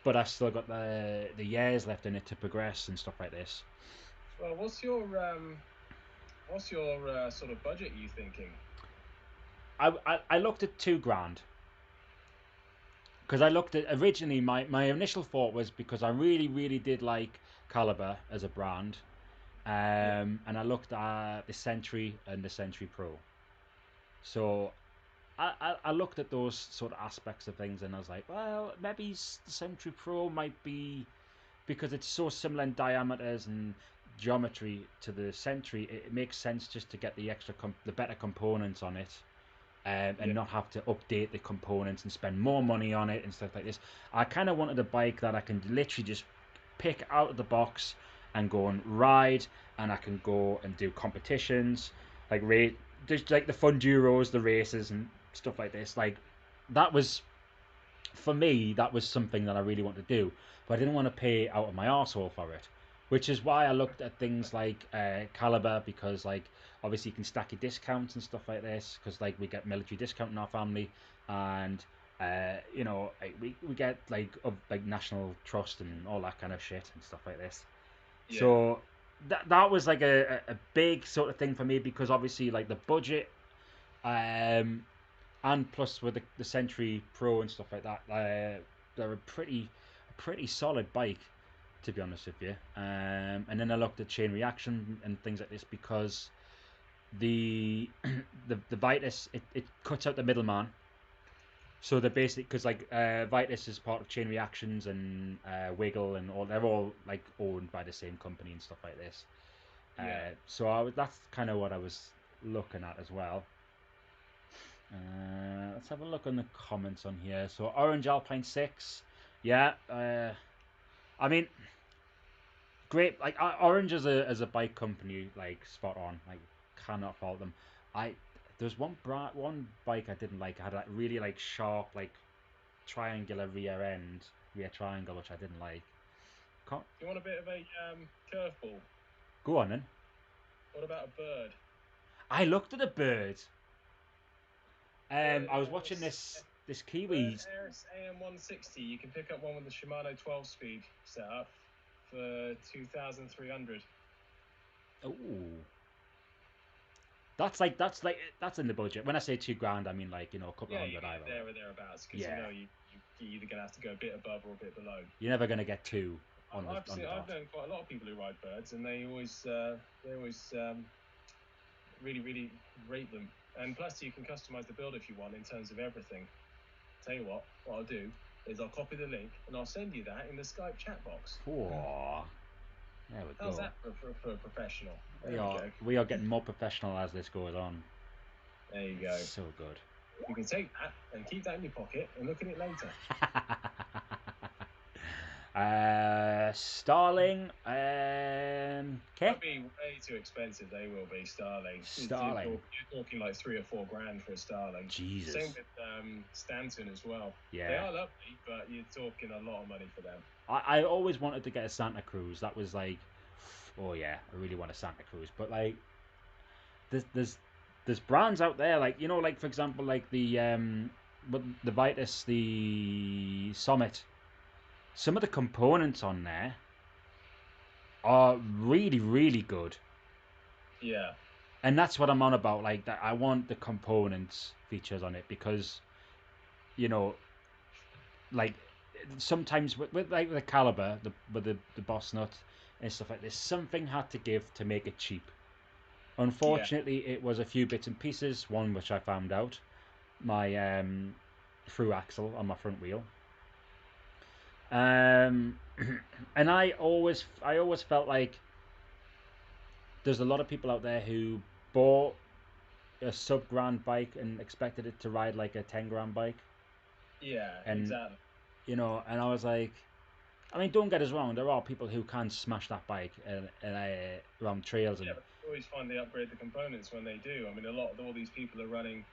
but I've still got the years left in it to progress and stuff like this. Well, what's your sort of budget you thinking? I looked at $2,000, because I looked at originally my initial thought was, because I really did like Caliber as a brand, and I looked at the Century and the Century Pro. So I looked at those sort of aspects of things, and I was like, well, maybe the Century Pro might be, because it's so similar in diameters and geometry to the Century, it makes sense just to get the the better components on it, and not have to update the components and spend more money on it and stuff like this. I kind of wanted a bike that I can literally just pick out of the box and go and ride, and I can go and do competitions, like just like the Funduros, the races and stuff like this. Like, that was, for me, that was something that I really wanted to do, but I didn't want to pay out of my arsehole for it, which is why I looked at things like Caliber, because like obviously you can stack your discounts and stuff like this, because like we get military discount in our family, and you know, we get like National Trust and all that kind of shit and stuff like this. Yeah. So that was like a big sort of thing for me, because obviously like the budget, and plus with the Century Pro and stuff like that, they're a pretty solid bike to be honest with you. And then I looked at chain reaction and things like this, because the Vitus, it cuts out the middleman. So they're basically, because like Vitus is part of Chain Reactions and Wiggle and all, they're all like owned by the same company and stuff like this. So that's kind of what I was looking at as well. Let's have a look on the comments on here. So Orange Alpine 6, yeah. I mean, great. Like Orange as a bike company, like spot on. Like cannot fault them. There's one bike I didn't like. It had that really like sharp, like triangular rear triangle, which I didn't like. You want a bit of a curveball? Go on then. What about a bird? I looked at a bird. I was watching this Kiwi. Aris AM160. You can pick up one with the Shimano 12-speed setup for 2,300. Oh. That's in the budget. When I say $2,000, I mean like, a couple of hundred. Yeah, there or thereabouts, because you're either going to have to go a bit above or a bit below. You're never going to get two. I've known quite a lot of people who ride birds, and they always really, really rate them. And plus, you can customize the build if you want in terms of everything. Tell you what I'll do is I'll copy the link and I'll send you that in the Skype chat box. Oh. There we go. How's that for a professional? We are getting more professional as this goes on. There you go. So good. You can take that and keep that in your pocket and look at it later. Starling. That'll be way too expensive. They will be Starling. You're talking like $3 or $4 for a Starling. Jesus. Same with Stanton as well. Yeah. They are lovely, but you're talking a lot of money for them. I always wanted to get a Santa Cruz. That was like, oh yeah, I really want a Santa Cruz. But like, there's brands out there, like, like for example, like the Vitus, the Summit. Some of the components on there are really, really good. Yeah. And that's what I'm on about. Like, that I want the components features on it, because, like sometimes with like the Caliber, with the Boss Nut and stuff like this, something had to give to make it cheap. Unfortunately, It was a few bits and pieces. One which I found out, my through axle on my front wheel. And I always felt like there's a lot of people out there who bought a sub-grand bike and expected it to ride like a 10-grand bike. Yeah, and, exactly. And I was like, I mean, don't get us wrong, there are people who can smash that bike around trails. But you always find they upgrade the components when they do. I mean, all these people are running,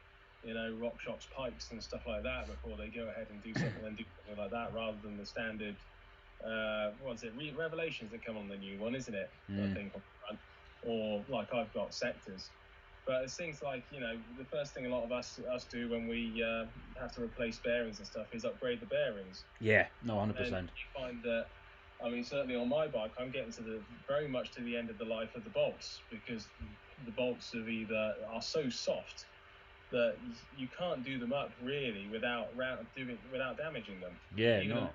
RockShox pikes and stuff like that before they go ahead and do something like that, rather than the standard, what's it, Revelations that come on the new one, isn't it? I think, or like I've got Sectors. But it's things like, the first thing a lot of us do when we have to replace bearings and stuff is upgrade the bearings. Yeah, no, 100%. And you find that, I mean, certainly on my bike, I'm getting very much to the end of the life of the bolts, because the bolts are so soft that you can't do them up really without damaging them. Yeah, no.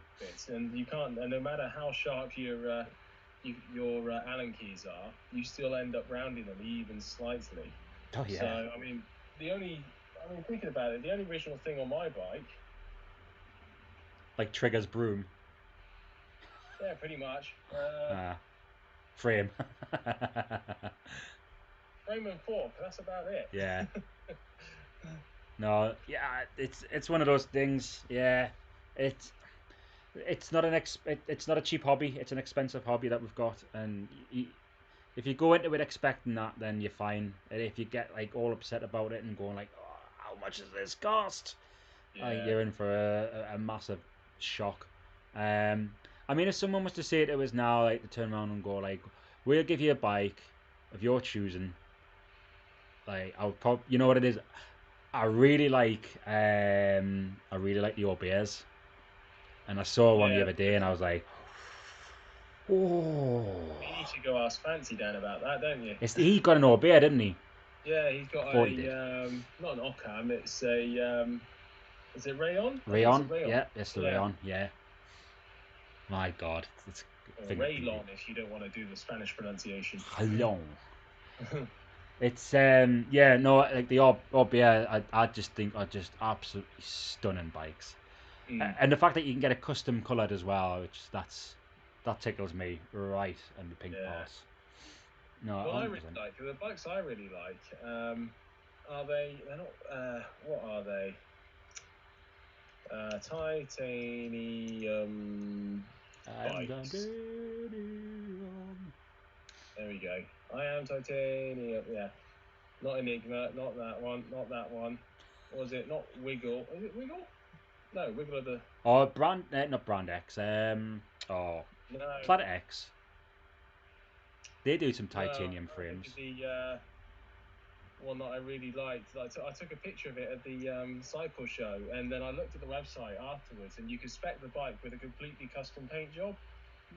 And you can't, and no matter how sharp your Allen keys are, you still end up rounding them even slightly. Oh yeah. So I mean, thinking about it, the only original thing on my bike, like Trigger's broom. Yeah, pretty much. Frame. Frame and fork. That's about it. Yeah. No, yeah, it's one of those things. Yeah, it's not it's not a cheap hobby. It's an expensive hobby that we've got, and if you go into it expecting that, then you're fine. And if you get like all upset about it and going like, oh, how much does this cost? Yeah. You're in for a massive shock. I mean, if someone was to say to us now, like, to turn around and go like, we'll give you a bike of your choosing, like, I'll probably, you know what it is, I really like the Obeahs, and I saw one the other day and I was like, oh. You should go ask Fancy Dan about that, don't you? He got an Obeah, didn't he? Yeah, he's got not an Occam, it's a is it Rayon? Rayon, yeah, it's the Rayon, yeah. My God, it's Raylon, if you don't want to do the Spanish pronunciation. Raylon. It's yeah, no, like the Orbea, I just think are just absolutely stunning bikes, and the fact that you can get it custom coloured as well, which that tickles me right in the pink parts. No, well, 100%. I really like the bikes. I really like. Are they? They're not. What are they? Titanium bikes. There we go. I am titanium. Yeah. Not Enigma. Not that one. Not that one. What was it? Not Wiggle. Is it Wiggle? No, Wiggle are the. Oh, not Brand X. No. Planet X. They do some titanium frames. The one that I really liked. I took a picture of it at the cycle show, and then I looked at the website afterwards, and you could spec the bike with a completely custom paint job.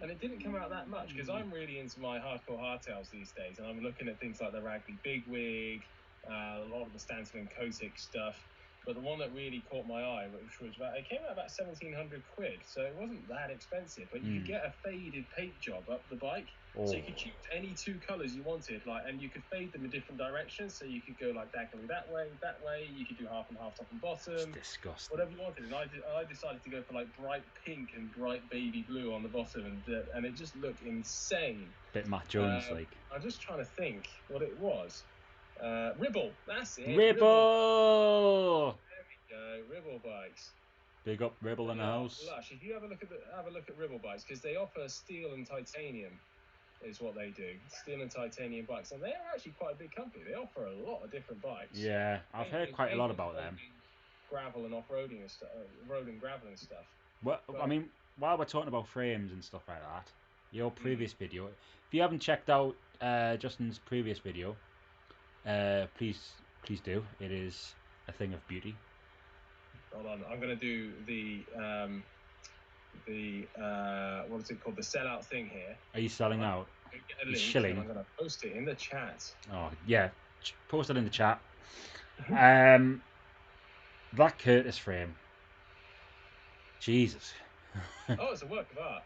And it didn't come out that much because I'm really into my hardcore hardtails these days, and I'm looking at things like the Ragley Bigwig, a lot of the Stanton and Kotick stuff. But the one that really caught my eye, which was it came out about 1,700 quid, so it wasn't that expensive. But you could get a faded paint job up the bike, so you could choose any two colours you wanted, and you could fade them in different directions. So you could go like daggily that way. You could do half and half, top and bottom. It's disgusting. Whatever you wanted, and I decided to go for like bright pink and bright baby blue on the bottom, and it just looked insane. Bit Matt Jones like. I'm just trying to think what it was. Ribble, that's it. Ribble. There we go. Ribble bikes. Big up Ribble in the house. Lush, if you have a look at Ribble bikes, because they offer steel and titanium, is what they do. Steel and titanium bikes, and they are actually quite a big company. They offer a lot of different bikes. Yeah, I've heard quite a lot about them. Gravel and off-roading and stuff, road and gravel and stuff. Well, I mean, while we're talking about frames and stuff like that, your previous video, if you haven't checked out Justin's previous video, please do. It is a thing of beauty. Hold on, I'm gonna do the what is it called? The sellout thing here. Are you selling out? Get a link, shilling. I'm gonna post it in the chat. Oh yeah, post it in the chat. That Curtis frame. Jesus. Oh, it's a work of art.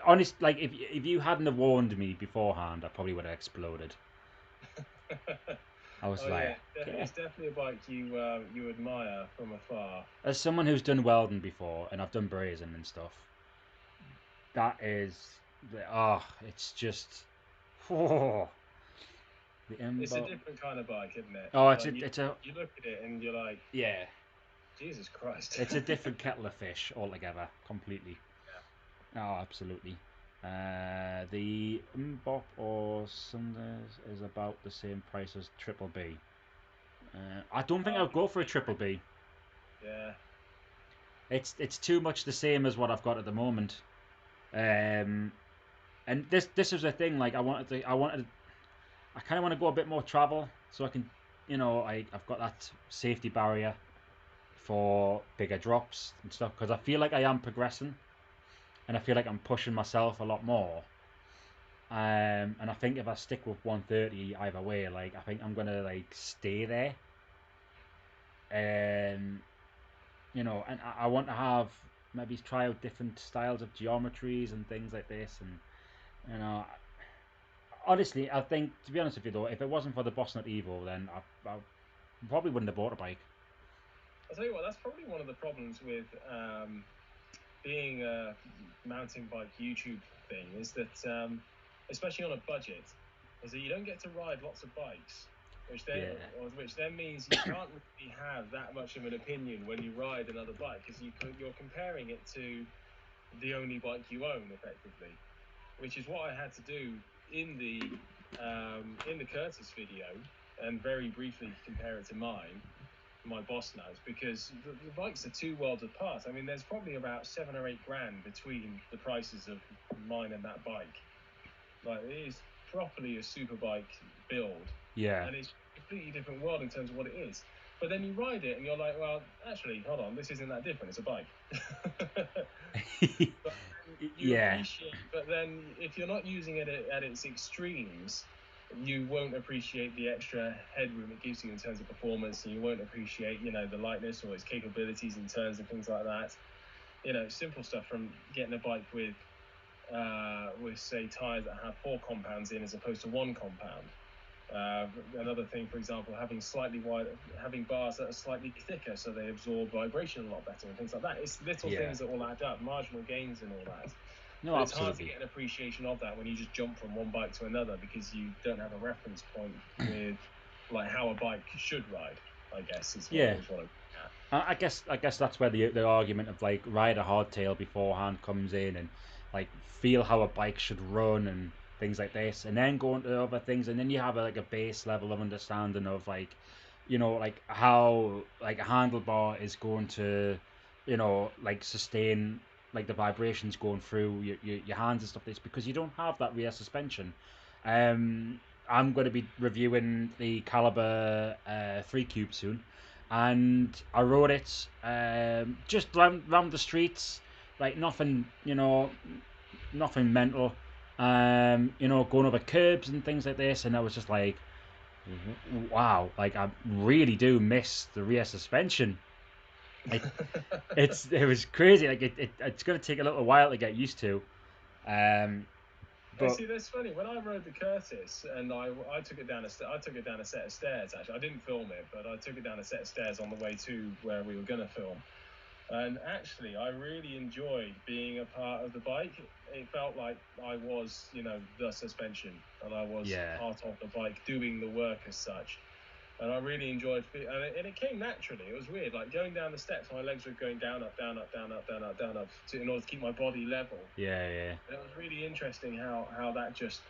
Honest, like if you hadn't have warned me beforehand, I probably would have exploded. I was it's definitely a bike you admire from afar. As someone who's done welding before, and I've done brazing and stuff, that is, it's just, it's a different kind of bike, isn't it? Oh, you look at it and you're like, yeah, Jesus Christ. It's a different kettle of fish altogether, completely. Yeah. Oh, absolutely. The Mbop or Sundays is about the same price as Triple B. I don't think I'll go for a Triple B. Yeah. It's too much the same as what I've got at the moment. And this is the thing. Like I kind of want to go a bit more travel, so I can, I've got that safety barrier for bigger drops and stuff, because I feel like I am progressing, and I feel like I'm pushing myself a lot more. And I think if I stick with 130 either way, like I think I'm gonna stay there. And I want to have maybe try out different styles of geometries and things like this, and honestly, I think, to be honest with you though, if it wasn't for the Bossnut Evo, then I probably wouldn't have bought a bike. I'll tell you what, that's probably one of the problems with being a mountain bike YouTube thing, is that, especially on a budget, is that you don't get to ride lots of bikes, which then means you can't really have that much of an opinion when you ride another bike, because you're comparing it to the only bike you own, effectively, which is what I had to do in the Curtis video, and very briefly compare it to my Bossnut, because the bikes are two worlds apart. I mean, there's probably about 7 or 8 grand between the prices of mine and that bike. Like, it is properly a super bike build. Yeah. And it's a completely different world in terms of what it is. But then you ride it and you're like, well, actually, hold on, this isn't that different. It's a bike. But then if you're not using it at its extremes, you won't appreciate the extra headroom it gives you in terms of performance, and you won't appreciate, the lightness or its capabilities in turns and things like that. Simple stuff from getting a bike with with say tyres that have 4 compounds in as opposed to 1 compound. Another thing, for example, having bars that are slightly thicker so they absorb vibration a lot better and things like that. It's little things that all add up, marginal gains and all that. No, but it's hard to get an appreciation of that when you just jump from one bike to another because you don't have a reference point with like how a bike should ride. I guess is what I guess that's where the argument of like ride a hardtail beforehand comes in, and like feel how a bike should run and things like this, and then go into other things, and then you have a base level of understanding of like, you know, like how like a handlebar is going to, you know, like sustain like the vibrations going through your hands and stuff like this, because you don't have that rear suspension. I'm going to be reviewing the Caliber 3 Cube soon, and I rode it just round the streets, like nothing, you know, nothing mental, you know, going over curbs and things like this, and I was just like, wow, like I really do miss the rear suspension. Like, it was crazy. Like it's going to take a little while to get used to. But see, that's funny. When I rode the Curtis and I took it down a set of stairs. Actually, I didn't film it, but I took it down a set of stairs on the way to where we were going to film. And actually, I really enjoyed being a part of the bike. It felt like I was, you know, the suspension, and I was part of the bike doing the work as such. And I really enjoyed it, and it came naturally. It was weird, like going down the steps, my legs were going down, up, down, up, down, up, down, up, down, up, in order to keep my body level. Yeah. And it was really interesting how that just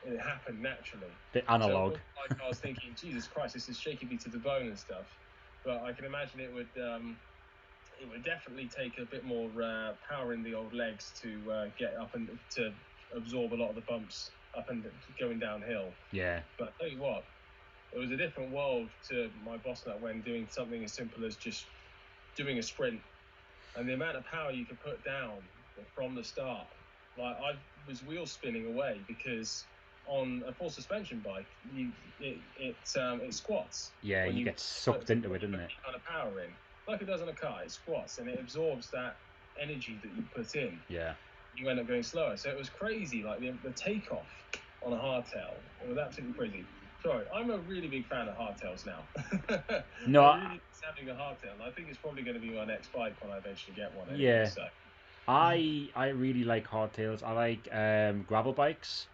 it happened naturally. The analog. So, like, I was thinking, Jesus Christ, this is shaking me to the bone and stuff. But I can imagine it would definitely take a bit more power in the old legs to get up and to absorb a lot of the bumps up and going downhill. Yeah. But I'll tell you what, it was a different world to my boss nut when doing something as simple as just doing a sprint, and the amount of power you could put down from the start. Like I was wheel spinning away because on a full suspension bike, it squats. Yeah, you get sucked into it, doesn't it? Kind of power in, like it does on a car. It squats and it absorbs that energy that you put in. Yeah. You end up going slower. So it was crazy. Like the takeoff on a hardtail, it was absolutely crazy. Sorry, I'm a really big fan of hardtails now. No, I really miss having a hardtail, and I think it's probably going to be my next bike when I eventually get one. Anyway, yeah. So. I really like hardtails. I like gravel bikes.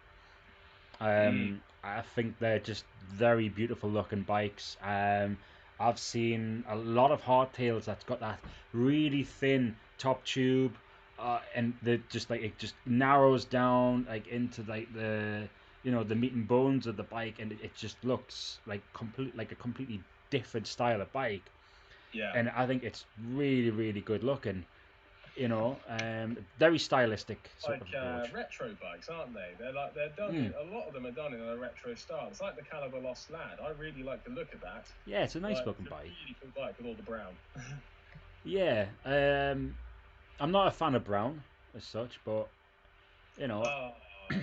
I think they're just very beautiful looking bikes. I've seen a lot of hardtails that's got that really thin top tube, and it just narrows down like into like the, you know, the meat and bones of the bike, and it just looks like a completely different style of bike. Yeah. And I think it's really, really good looking. You know, very stylistic sort of approach. Retro bikes, aren't they? They're done. A lot of them are done in a retro style. It's like the Caliber Lost Lad. I really like the look of that. Yeah, it's a nice looking bike. It's a really cool bike with all the brown. Yeah, I'm not a fan of brown as such, but you know. Oh,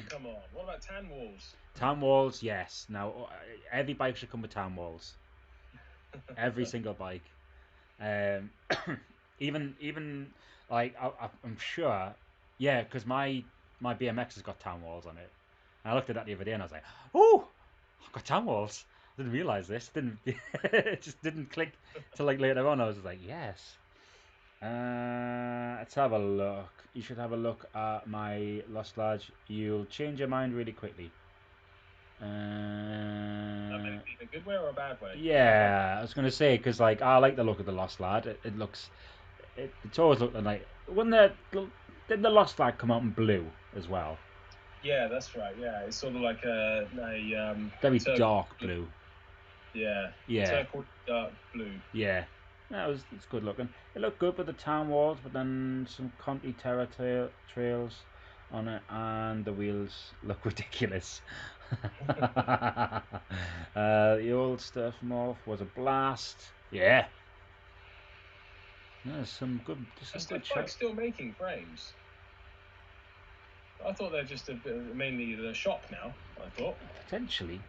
come on! What about tan walls? Tan walls, yes. Now every bike should come with tan walls. Every single bike. Even like I'm sure, yeah, because my BMX has got tan walls on it. And I looked at that the other day and I was like, oh, I've got tan walls. I didn't realize this. It just didn't click till like later on. I was just like, yes. Let's have a look. You should have a look at my Lost Lad. You'll change your mind really quickly. In a good way or a bad way? Yeah, I was going to say, because like I like the look of the Lost Lad. It looks, it's always looked like, did the Lost Lad come out in blue as well? Yeah, that's right. Yeah, it's sort of like a very dark blue. Yeah. Turquoise dark blue. Yeah. It's good looking. It looked good with the tan walls, but then some Conti Terra trails on it, and the wheels look ridiculous. The old stuff morph was a blast. Yeah. There's some good. Is the bike still making frames? I thought they're just mainly the shop now. I thought potentially.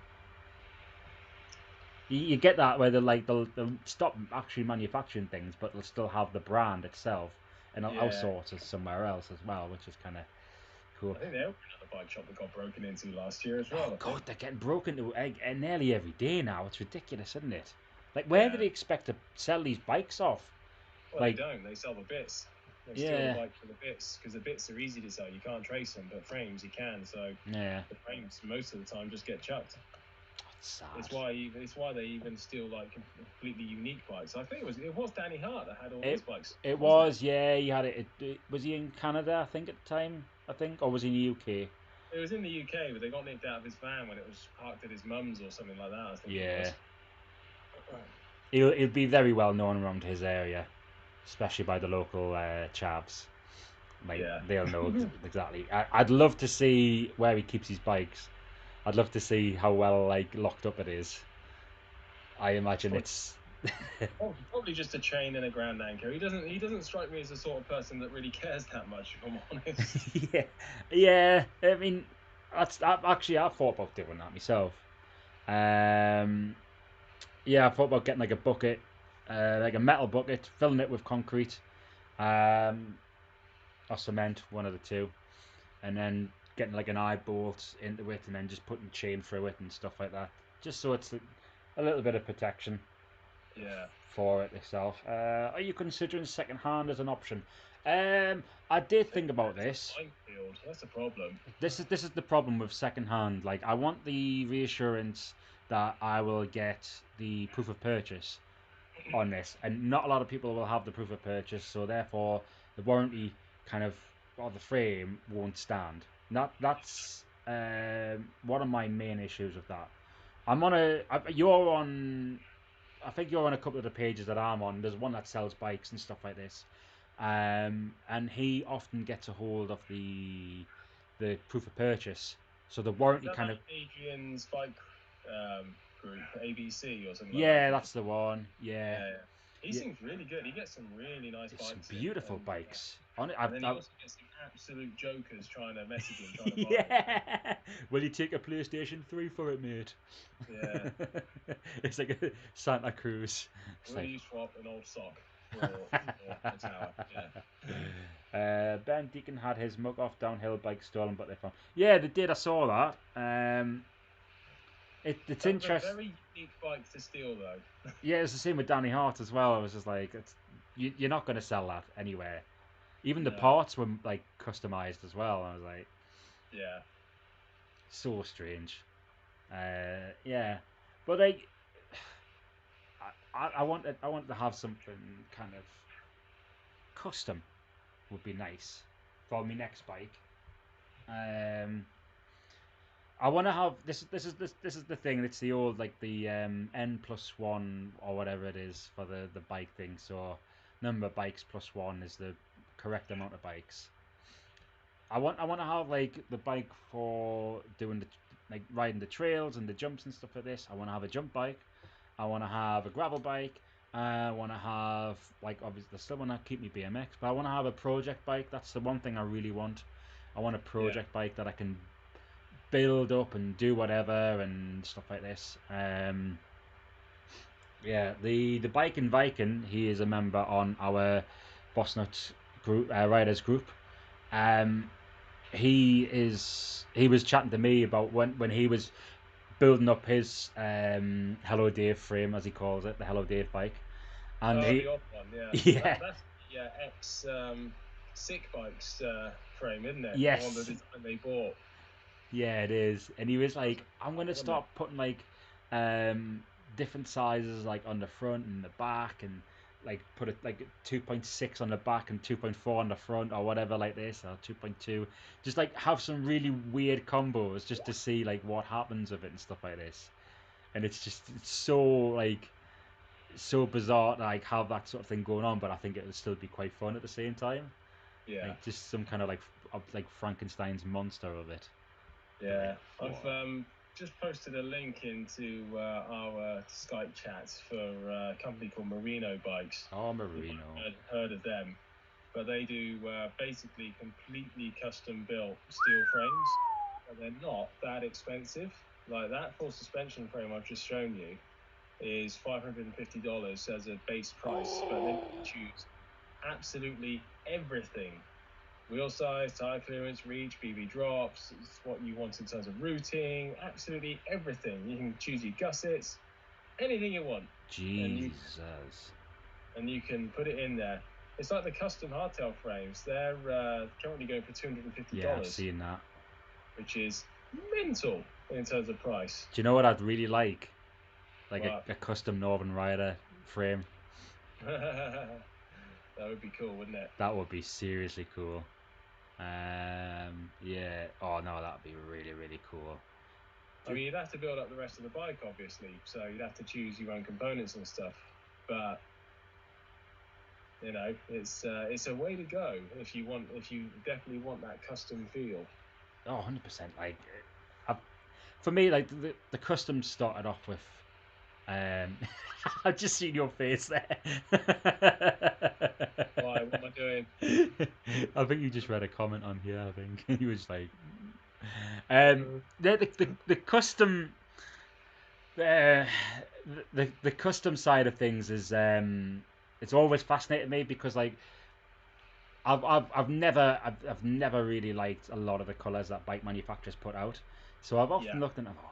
You get that where they'll stop actually manufacturing things, but they'll still have the brand itself and outsource it somewhere else as well, which is kind of Cool. I think they opened another bike shop that got broken into last year as well. Oh God, they're getting broken into nearly every day now. It's ridiculous, isn't it? Like, where do they expect to sell these bikes off? Well, they don't. They sell the bits. They steal the bike for the bits, because the bits are easy to sell. You can't trace them, but frames you can. So the frames most of the time just get chucked. That's sad. It's why they even steal like completely unique bikes. I think it was Danny Hart that had all these bikes. It was, yeah. He had it. Was he in Canada? I think at the time. Or was he in the UK? It was in the UK, but they got nicked out of his van when it was parked at his mum's or something like that. I think it was. He'll be very well known around his area, especially by the local chavs. They'll know exactly. I'd love to see where he keeps his bikes. I'd love to see how well locked up it is. I imagine it's probably just a chain and a ground anchor. He doesn't strike me as the sort of person that really cares that much, if I'm honest. yeah. I mean, I thought about doing that myself. I thought about getting like a bucket, like a metal bucket, filling it with concrete, or cement, one of the two, and then getting like an eye bolt into it, and then just putting chain through it and stuff like that, just so it's a little bit of protection. For it itself. Are you considering second hand as an option? I did think about this. That's the problem. This is the problem with second hand. Like, I want the reassurance that I will get the proof of purchase on this, and not a lot of people will have the proof of purchase, so therefore the warranty or the frame won't stand. That's one of my main issues with that. I think you're on a couple of the pages that I'm on. There's one that sells bikes and stuff like this, and he often gets a hold of the proof of purchase. So the warranty Adrian's bike group, ABC or something. Yeah, that's the one. Yeah. He seems really good. He gets some really nice bikes. Some beautiful bikes. And then he also gets some absolute jokers trying to message him, trying to buy it. Will you take a PlayStation 3 for it, mate? Yeah. It's like a Santa Cruz. Will you swap an old sock for a tower? Yeah. Ben Deacon had his mug-off downhill bike stolen, but they found. Yeah, they did. I saw that. It's interesting. Very unique bike to steal, though. Yeah, it's the same with Danny Hart as well. I was just like, you're not going to sell that anywhere. Even the parts were like customized as well. I was like, yeah, so strange. But like, I wanted to have something kind of custom. Would be nice for my next bike. I want to have this is the thing. It's the old like the N+1 or whatever it is for the bike thing. So number of bikes plus one is the correct amount of bikes. I want to have like the bike for doing riding the trails and the jumps and stuff like this. I want to have a jump bike. I want to have a gravel bike. I want to have obviously I still want to keep my BMX, but I want to have a project bike. That's the one thing I really want. I want a project bike that I can build up and do whatever and stuff like this. The Bike and Viking, he is a member on our Bossnut group, riders group. He was chatting to me about when he was building up his Hello Dave frame, as he calls it, the Hello Dave bike. And the odd one, yeah. That's ex Sick Bikes frame, isn't it? Yes. The one that they bought. Yeah, it is. And he was like, I'm going to start putting different sizes on the front and the back, and put it 2.6 on the back and 2.4 on the front or whatever like this, or 2.2. Just have some really weird combos just to see what happens with it and stuff like this. And it's so so bizarre to have that sort of thing going on, but I think it would still be quite fun at the same time. Yeah. Just some kind of Frankenstein's monster of it. Yeah, I've just posted a link into our Skype chat for a company called Merino Bikes. Oh, Merino. I've heard of them, but they do basically completely custom built steel frames, but they're not that expensive. Like that full suspension frame I've just shown you is $550 as a base price, but then you choose absolutely everything wheel size, tire clearance, reach, BB drops, it's what you want in terms of routing, absolutely everything. You can choose your gussets, anything you want. Jesus. And you can put it in there. It's like the custom hardtail frames. They're currently going for $250. Yeah, I've seen that. Which is mental in terms of price. Do you know what I'd really like? Like a custom Northern Rider frame. That would be cool, wouldn't it? That would be seriously cool. Yeah. Oh no, that'd be really, really cool. I mean, you'd have to build up the rest of the bike, obviously. So you'd have to choose your own components and stuff. But you know, it's a way to go if you definitely want that custom feel. Oh, 100%. Like, for me, like the custom started off with. I've just seen your face there. Why? What am I doing? I think you just read a comment on here. I think he was like, the custom, the custom side of things is it's always fascinated me because like I've never really liked a lot of the colours that bike manufacturers put out. So I've often looked and I thought,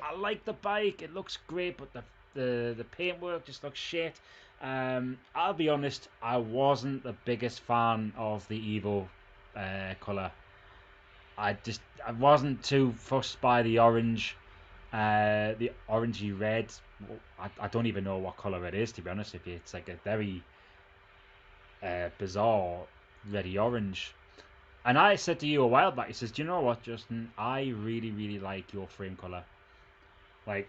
I like the bike, it looks great, but the paintwork just looks shit. I'll be honest, I wasn't the biggest fan of the Evo colour. I wasn't too fussed by the orange, the orangey red. I don't even know what colour it is, to be honest with you. It's like a very bizarre reddy orange. And I said to you a while back, he says, do you know what, Justin, I really, really like your frame colour. Like,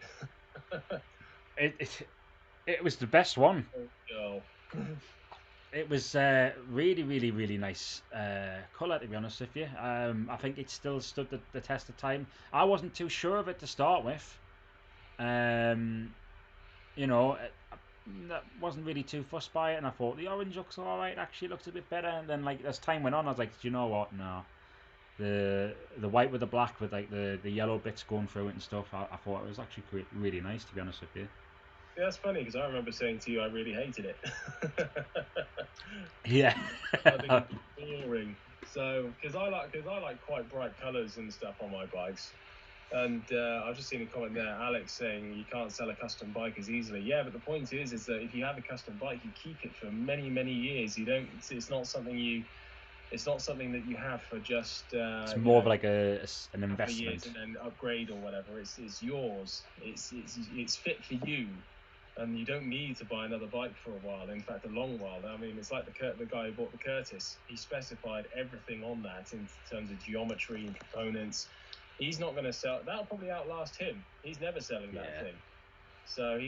it was the best one. Oh, it was really, really, really nice colour, to be honest with you. I think it still stood the test of time. I wasn't too sure of it to start with. You know, that wasn't really too fussed by it, and I thought the orange looks all right. Actually, looks a bit better. And then, like as time went on, I was like, do you know what? No, the white with the black with like the yellow bits going through it and stuff. I thought it was actually really nice, to be honest with you. Yeah, that's funny because I remember saying to you I really hated it. Yeah. I think it's boring. So because I like quite bright colours and stuff on my bikes. And I've just seen a comment there, Alex, saying you can't sell a custom bike as easily. Yeah, but the point is that if you have a custom bike, you keep it for many, many years. You don't. It's not something you. It's not something that you have for just. It's more of like an investment. Years and then upgrade or whatever. It's yours. It's fit for you, and you don't need to buy another bike for a while. In fact, a long while. I mean, it's like the guy who bought the Curtis. He specified everything on that in terms of geometry and components. He's not going to sell. That'll probably outlast him. He's never selling that thing. So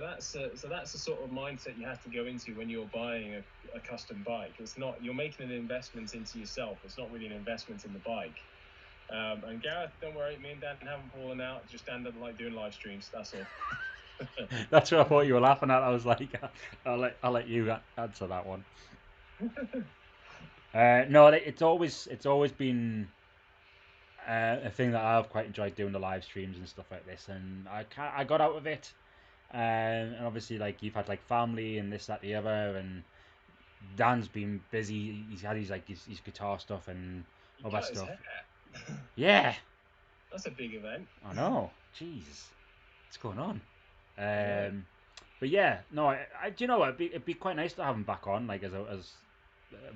that's the sort of mindset you have to go into when you're buying a custom bike. It's not, you're making an investment into yourself. It's not really an investment in the bike. And Gareth, don't worry, me and Dan haven't fallen out. Just Dan doesn't like doing live streams. That's all. That's what I thought you were laughing at. I was like, I'll let you answer that one. No, it's always been a thing that I've quite enjoyed doing, the live streams and stuff like this, and I got out of it, and obviously like you've had like family and this, that, the other, and Dan's been busy. He's had his guitar stuff and all that stuff. Yeah, that's a big event. I know. Jeez, what's going on? But yeah, no, I do you know what? It'd be quite nice to have him back on, like as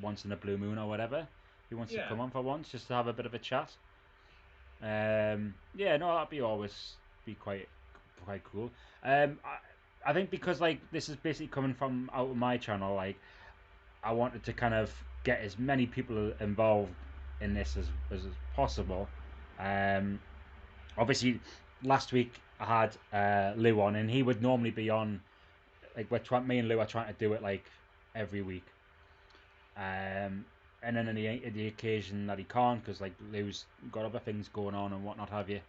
once in a blue moon or whatever. He wants to come on for once, just to have a bit of a chat. Yeah, no, that'd always be quite cool. I think because like this is basically coming from out of my channel, like I wanted to kind of get as many people involved in this as possible. Obviously, last week I had Lou on, and he would normally be on. Like me and Lou are trying to do it like every week. And then in the occasion that he can't, because like Lou's got other things going on and whatnot have you,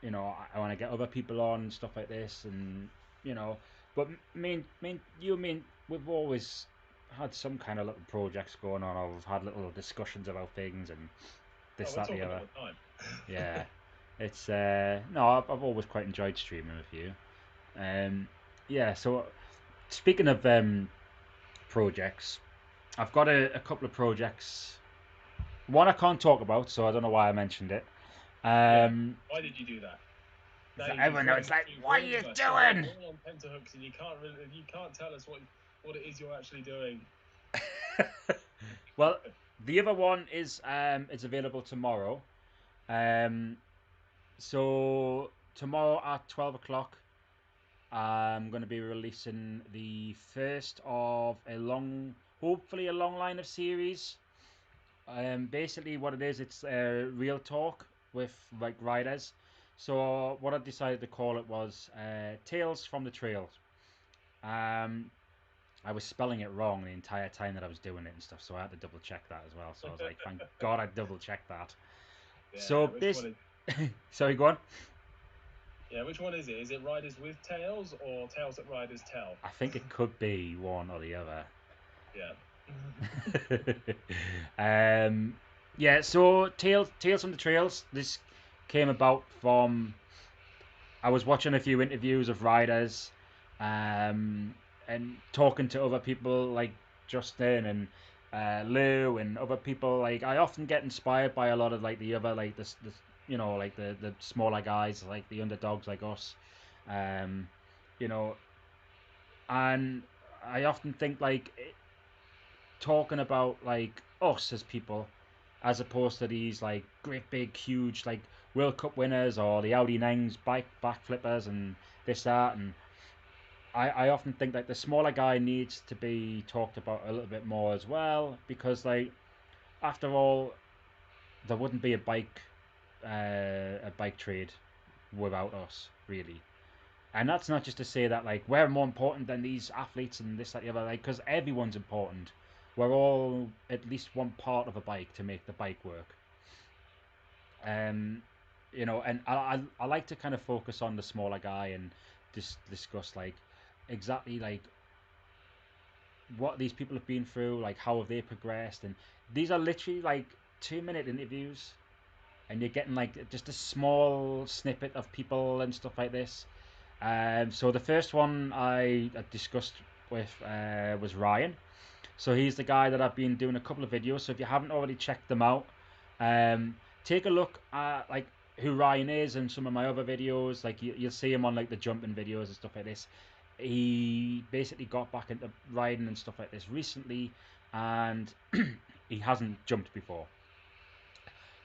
you know, I want to get other people on and stuff like this, and you know, but me and we've always had some kind of little projects going on, or we've had little discussions about things and this, that, the other. All the time. Yeah, it's no, I've always quite enjoyed streaming with you. Yeah, so speaking of projects. I've got a couple of projects. One I can't talk about, so I don't know why I mentioned it. Why did you do that? Everyone knows, it's like, what are you doing? All on tenterhooks, and you can't tell us what it is you're actually doing. Well, the other one is it's available tomorrow. So tomorrow at 12 o'clock, I'm going to be releasing the first of hopefully a long line of series. Basically what it is, it's real talk with like riders. So what I decided to call it was Tales from the Trails. I was spelling it wrong the entire time that I was doing it and stuff, so I had to double check that as well. So I was like, thank God I double checked that. Yeah, so this, sorry, go on. Yeah, which one is it? Is it Riders with Tales or Tales that Riders Tell? I think it could be one or the other. Yeah. Yeah. So Tales from the Trails. This came about from I was watching a few interviews of riders, and talking to other people like Justin and Lou and other people. Like I often get inspired by a lot of like the other like the like the smaller guys, like the underdogs like us, you know, and I often think like talking about like us as people as opposed to these like great big huge like World Cup winners or the Audi 9s back flippers and this that, and I often think that the smaller guy needs to be talked about a little bit more as well, because like after all there wouldn't be a bike trade without us really. And that's not just to say that like we're more important than these athletes and this, that, the other, like, because everyone's important. We're all at least one part of a bike to make the bike work. And I like to kind of focus on the smaller guy and just discuss like exactly like what these people have been through, like how have they progressed, and these are literally like 2-minute interviews, and you're getting like just a small snippet of people and stuff like this. So the first one I discussed with was Ryan. So he's the guy that I've been doing a couple of videos. So if you haven't already checked them out, take a look at like who Ryan is and some of my other videos. Like you'll see him on like the jumping videos and stuff like this. He basically got back into riding and stuff like this recently, and he hasn't jumped before.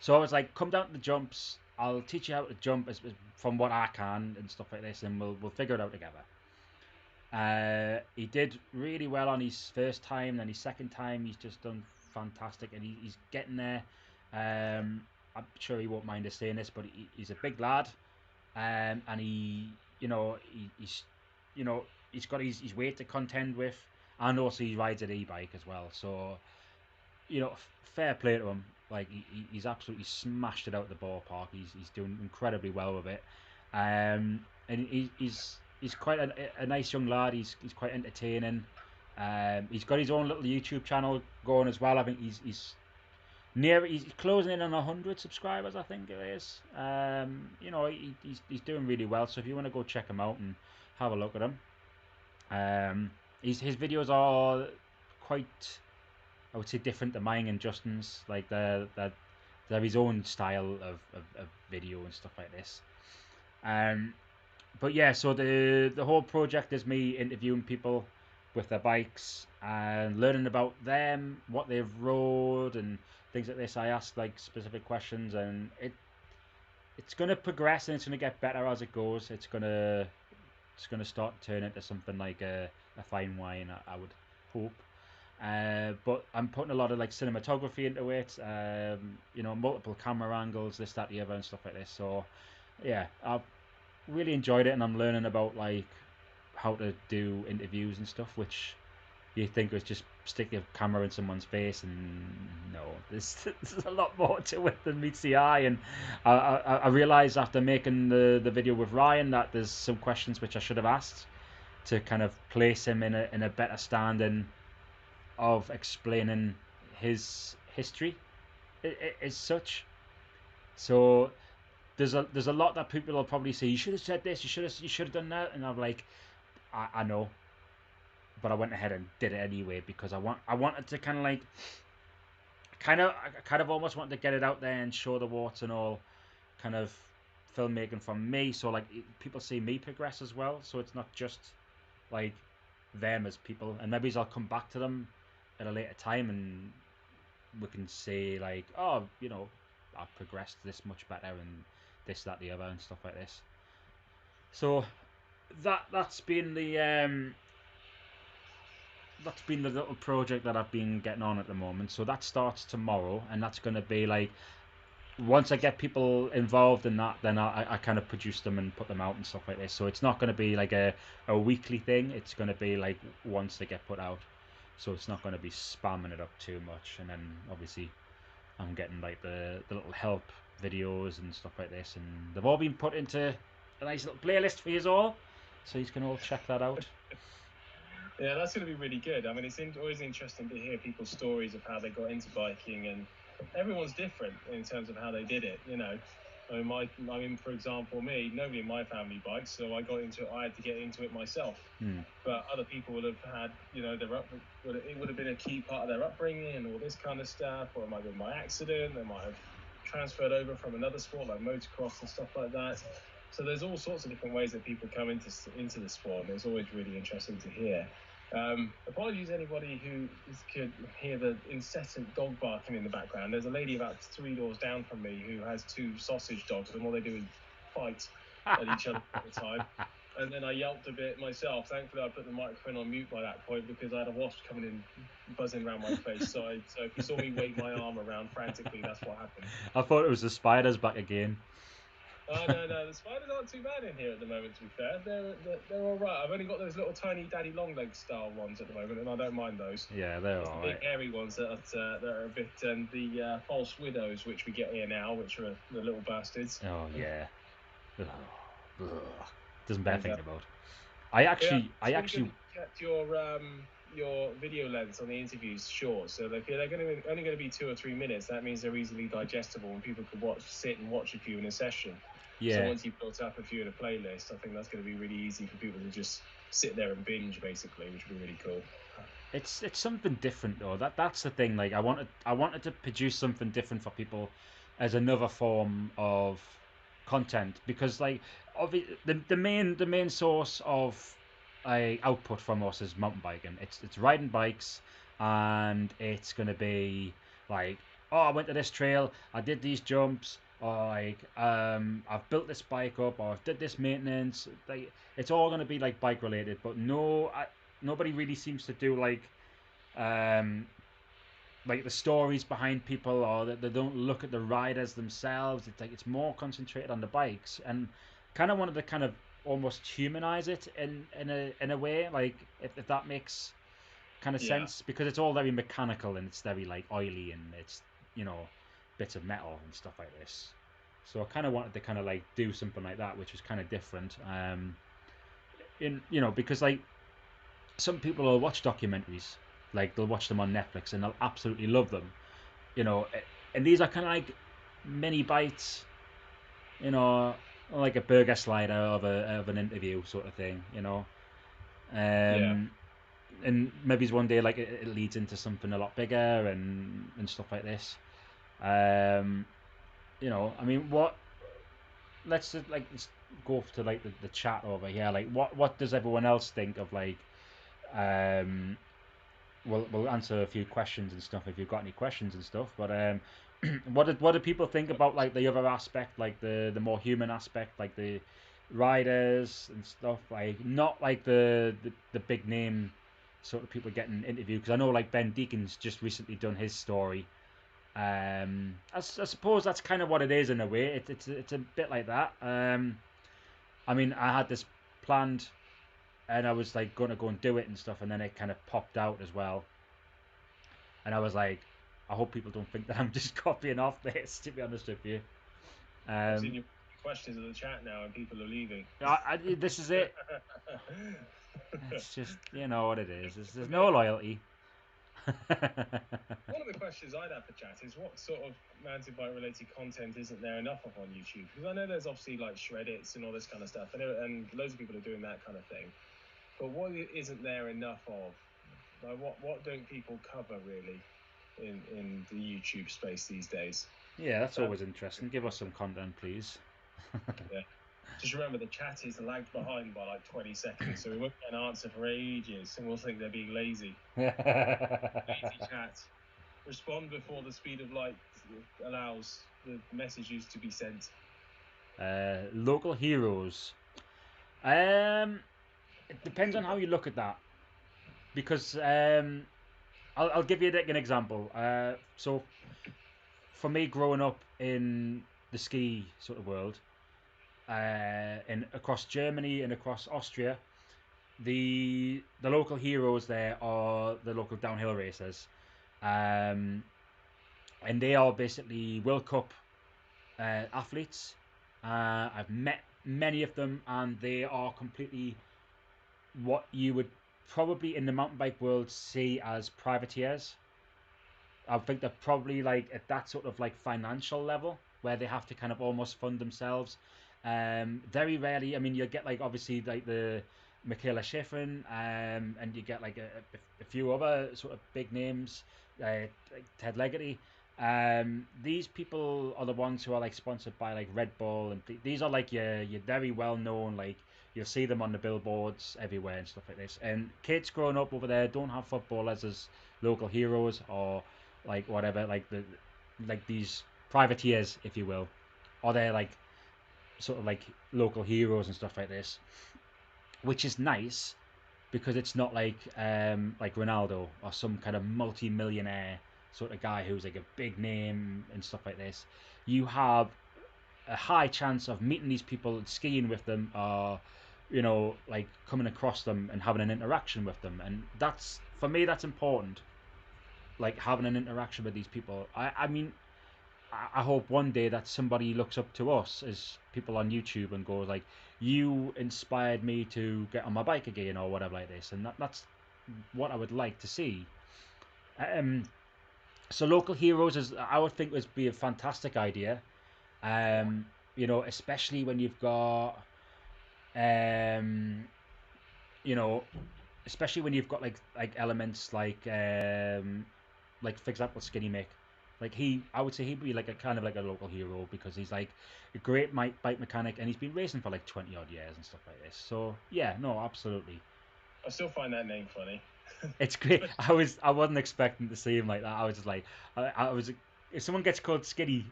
So I was like, come down to the jumps. I'll teach you how to jump from what I can and stuff like this, and we'll figure it out together. He did really well on his first time, then his second time he's just done fantastic, and he's getting there. I'm sure he won't mind us saying this, but he's a big lad, and he's got his weight to contend with, and also he rides an e-bike as well. So fair play to him. Like he's absolutely smashed it out of the ballpark. He's doing incredibly well with it, and he's quite a nice young lad. He's quite entertaining. He's got his own little YouTube channel going as well. I think he's closing in on 100 subscribers, I think it is. He's doing really well. So if you want to go check him out and have a look at him, his videos are quite, I would say, different to mine and Justin's. Like they're his own style of video and stuff like this. But yeah, so the whole project is me interviewing people with their bikes and learning about them, what they've rode and things like this. I ask like specific questions, and it's gonna progress and it's gonna get better as it goes. It's gonna start to turn into something like a fine wine, I would hope. But I'm putting a lot of like cinematography into it, multiple camera angles, this, that, the other, and stuff like this. So yeah, I've really enjoyed it, and I'm learning about like how to do interviews and stuff, which you think was just stick your camera in someone's face, and no, there's a lot more to it than meets the eye. And I realized after making the video with Ryan that there's some questions which I should have asked to kind of place him in a better standing of explaining his history as such. So there's a lot that people will probably say, you should have said this, you should have done that, and I'm like, I know, but I went ahead and did it anyway because I wanted to kind of like, I kind of almost wanted to get it out there and show the warts and all, kind of filmmaking from me, so like people see me progress as well. So it's not just like them as people, and maybe I'll come back to them at a later time and we can say like, oh, you know, I've progressed this much better and this, that, the other, and stuff like this. So that's been the little project that I've been getting on at the moment. So that starts tomorrow, and that's going to be like, once I get people involved in that, then I kind of produce them and put them out and stuff like this. So it's not going to be like a weekly thing. It's going to be like once they get put out. So it's not going to be spamming it up too much. And then obviously I'm getting like the little help videos and stuff like this. And they've all been put into a nice little playlist for you all. So you can all check that out. Yeah, that's going to be really good. I mean, it's always interesting to hear people's stories of how they got into biking, and everyone's different in terms of how they did it, you know. I mean, for example, nobody in my family bikes, so I had to get into it myself. But other people would have had, you know, it would have been a key part of their upbringing and all this kind of stuff, or it might have been by accident. They might have transferred over from another sport like motocross and stuff like that. So there's all sorts of different ways that people come into the sport, and it's always really interesting to hear. Apologies anybody who could hear the incessant dog barking in the background. There's a lady about 3 doors down from me who has 2 sausage dogs, and all they do is fight at each other all the time. And then I yelped a bit myself. Thankfully, I put the microphone on mute by that point because I had a wasp coming in, buzzing around my face. So if you saw me wave my arm around frantically, that's what happened. I thought it was the spiders back again. Oh, no, the spiders aren't too bad in here at the moment, to be fair. They're all right. I've only got those little tiny daddy long leg style ones at the moment, and I don't mind those. Yeah, they're all right. The big hairy ones that are a bit, and the false widows, which we get here now, which are the little bastards. Oh, yeah. Doesn't bear thinking about. I actually kept your video lengths on the interviews short, so they're only going to be 2 or 3 minutes. That means they're easily digestible, and people can sit and watch a few in a session. Yeah. So once you've built up a few in a playlist, I think that's going to be really easy for people to just sit there and binge, basically, which would be really cool. It's something different though. That's the thing. Like I wanted to produce something different for people as another form of content, because like the main source of output from us is mountain biking. It's riding bikes, and it's gonna be like, oh, I went to this trail, I did these jumps, or like I've built this bike up, or I did this maintenance. Like it's all gonna be like bike related, but nobody really seems to do like the stories behind people, or that they don't look at the riders themselves. It's like it's more concentrated on the bikes, and kind of wanted to kind of almost humanize it in a way, like if that makes kind of sense, because it's all very mechanical and it's very like oily, and it's, you know, bits of metal and stuff like this. So I kind of wanted to kind of like do something like that, which was kind of different. Because like some people will watch documentaries, like they'll watch them on Netflix and they'll absolutely love them, you know, and these are kind of like mini bites, you know, like a burger slider of an interview sort of thing, you know. And maybe one day like it leads into something a lot bigger and stuff like this. You know, I mean, let's go to like the chat over here. Like, what does everyone else think of like? We'll answer a few questions and stuff if you've got any questions and stuff. But what do people think about like the other aspect, like the more human aspect, like the riders and stuff, like not like the big name sort of people getting interviewed? Because I know like Ben Deacon's just recently done his story. I suppose that's kind of what it is in a way. It's a bit like that. I mean, I had this planned, and I was like going to go and do it and stuff, and then it kind of popped out as well. And I was like, I hope people don't think that I'm just copying off this, to be honest with you. I've seen your questions in the chat now, and people are leaving. This is it. It's just, you know what it is. There's no loyalty. One of the questions I'd have for chat is, what sort of mountain bike related content isn't there enough of on YouTube? Because I know there's obviously like shredits and all this kind of stuff, and loads of people are doing that kind of thing. But what isn't there enough of? Like what don't people cover really in the YouTube space these days? Yeah, that's always interesting. Give us some content, please. Yeah. Just remember the chat is lagged behind by like 20 seconds, so we won't get an answer for ages, and we'll think they're being lazy. Lazy chat. Respond before the speed of light allows the messages to be sent. Local heroes. It depends on how you look at that, because I'll give you an example. So for me, growing up in the ski sort of world, in across Germany and across Austria, the local heroes there are the local downhill racers, and they are basically World Cup athletes. I've met many of them, and they are completely what you would probably in the mountain bike world see as privateers. I think they're probably like at that sort of like financial level where they have to kind of almost fund themselves. Very rarely, I mean, you'll get like obviously like the Michaela Schifrin, and you get like a few other sort of big names, like Ted Leggety. These people are the ones who are like sponsored by like Red Bull, and these are like your very well known, like you'll see them on the billboards everywhere and stuff like this. And kids growing up over there don't have footballers as local heroes or like whatever, like these privateers, if you will, or they're like sort of like local heroes and stuff like this, which is nice because it's not like Ronaldo or some kind of multi-millionaire sort of guy who's like a big name and stuff like this. You have a high chance of meeting these people, skiing with them, or like coming across them and having an interaction with them, and that's for me that's important. Like having an interaction with these people. I mean, I hope one day that somebody looks up to us as people on YouTube and goes like, "You inspired me to get on my bike again," or whatever like this, and that's what I would like to see. Um, so local heroes is I would think would be a fantastic idea. Especially when you've got, um, you know, especially when you've got like elements like for example Skinny Mick. Like I would say he'd be like a kind of like a local hero because he's like a great bike mechanic and he's been racing for like 20 odd years and stuff like this. So yeah, no, absolutely. I still find that name funny. It's great. I wasn't expecting to see him like that. I was just like, I was if someone gets called Skinny,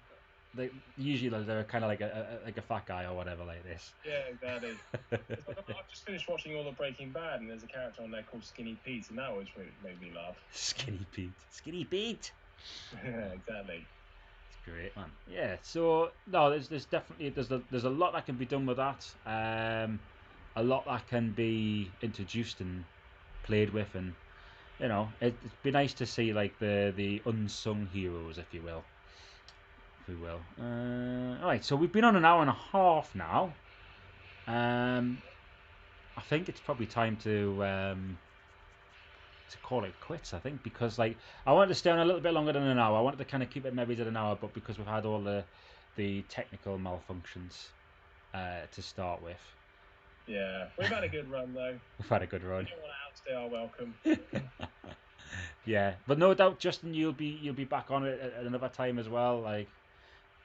usually they're kind of like a fat guy or whatever like this. Yeah, exactly. I've just finished watching all of Breaking Bad, and there's a character on there called Skinny Pete, and that always made me laugh. Skinny Pete. Skinny Pete. Yeah, exactly. It's great, man. Yeah. So no, there's definitely there's a lot that can be done with that. A lot that can be introduced and played with, and it'd be nice to see like the unsung heroes, if you will. All right, so we've been on an hour and a half now. I think it's probably time to call it quits. I think because like I wanted to stay on a little bit longer than an hour. I wanted to kind of keep it maybe at an hour, but because we've had all the technical malfunctions to start with. Yeah, we've had a good run though. We've had a good run. We don't want to outstay our welcome. Yeah, but no doubt, Justin, you'll be back on it at another time as well. Like.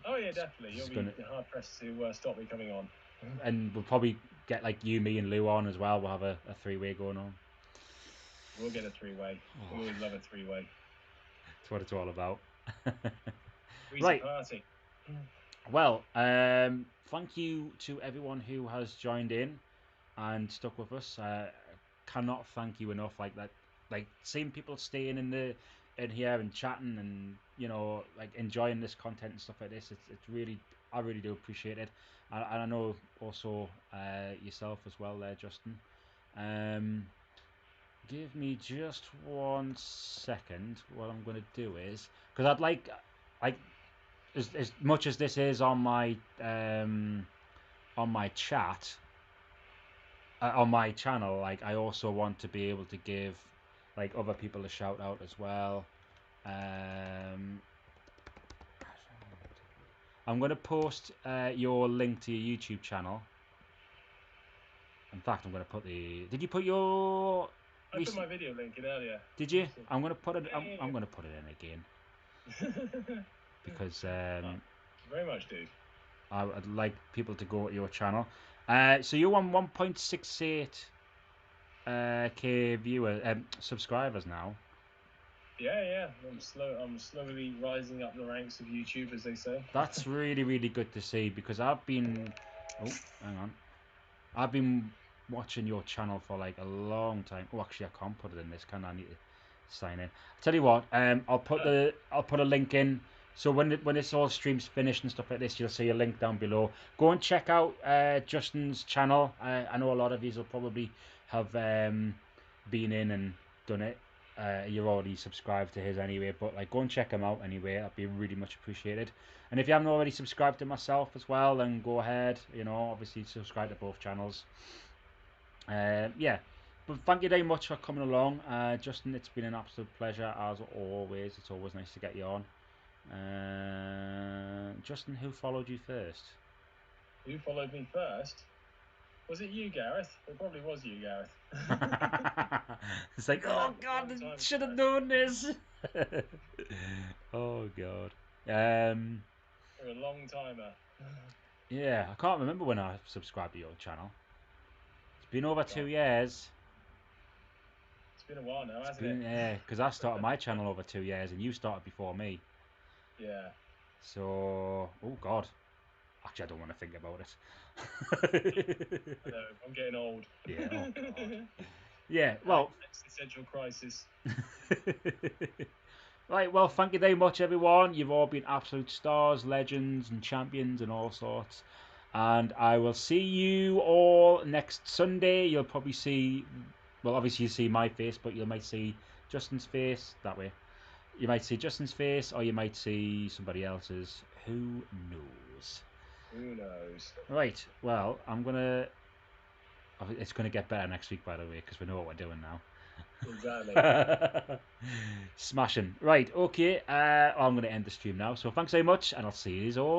Oh yeah, definitely. You'll be hard pressed to stop me coming on. And we'll probably get like you, me, and Lou on as well. We'll have a three-way going on. We'll get a three-way. We always love a three-way. That's what it's all about. Right. Party. Well, thank you to everyone who has joined in and stuck with us. Cannot thank you enough. Like that, like seeing people staying in here and chatting and like enjoying this content and stuff like this. It's really, I really do appreciate it, and I know also yourself as well there, Justin. Give me just 1 second. What I'm going to do is because I'd like as much as this is on my chat on my channel, like I also want to be able to give like other people a shout out as well. I'm going to post your link to your YouTube channel In fact, I'm going to put the. Did you put your? I put my video link in earlier. Did you? I'm going to put it. I'm going to put it in again. Because very much, dude. I'd like people to go to your channel. So you're on 1.68 k viewers, subscribers now. Yeah. I'm slowly rising up the ranks of YouTube, as they say. That's really, really good to see, because I've been. Oh, hang on. I've been watching your channel for like a long time. Oh, actually, I can't put it in this. Can I? Need to sign in. I'll tell you what. I'll put a link in. So when this all stream's finished and stuff like this, you'll see a link down below. Go and check out Justin's channel. I know a lot of you will probably have been in and done it. You're already subscribed to his anyway, but like, go and check him out anyway. That'd be really much appreciated. And if you haven't already subscribed to myself as well, then go ahead. You know, obviously subscribe to both channels. Yeah. But thank you very much for coming along, Justin. It's been an absolute pleasure as always. It's always nice to get you on. Justin, who followed you first? Who followed me first? Was it you, Gareth? It probably was you, Gareth. It's like, oh god, I should have known this. Oh god. You're a long timer. Yeah, I can't remember when I subscribed to your channel. It's been over 2 years. It's been a while now, hasn't it? Yeah, because I started my channel over 2 years and you started before me. Yeah. So, oh god. Actually, I don't want to think about it. I know, I'm getting old. Yeah, oh god. Yeah, well. Existential crisis. Right, well, thank you very much, everyone. You've all been absolute stars, legends, and champions, and all sorts. And I will see you all next Sunday. You'll probably see, well, obviously you see my face, but you might see Justin's face that way. You might see Justin's face, or you might see somebody else's. Who knows? Who knows? Right, well, it's going to get better next week, by the way, because we know what we're doing now. Exactly. Smashing. Right, okay. I'm going to end the stream now. So thanks very much, and I'll see you all.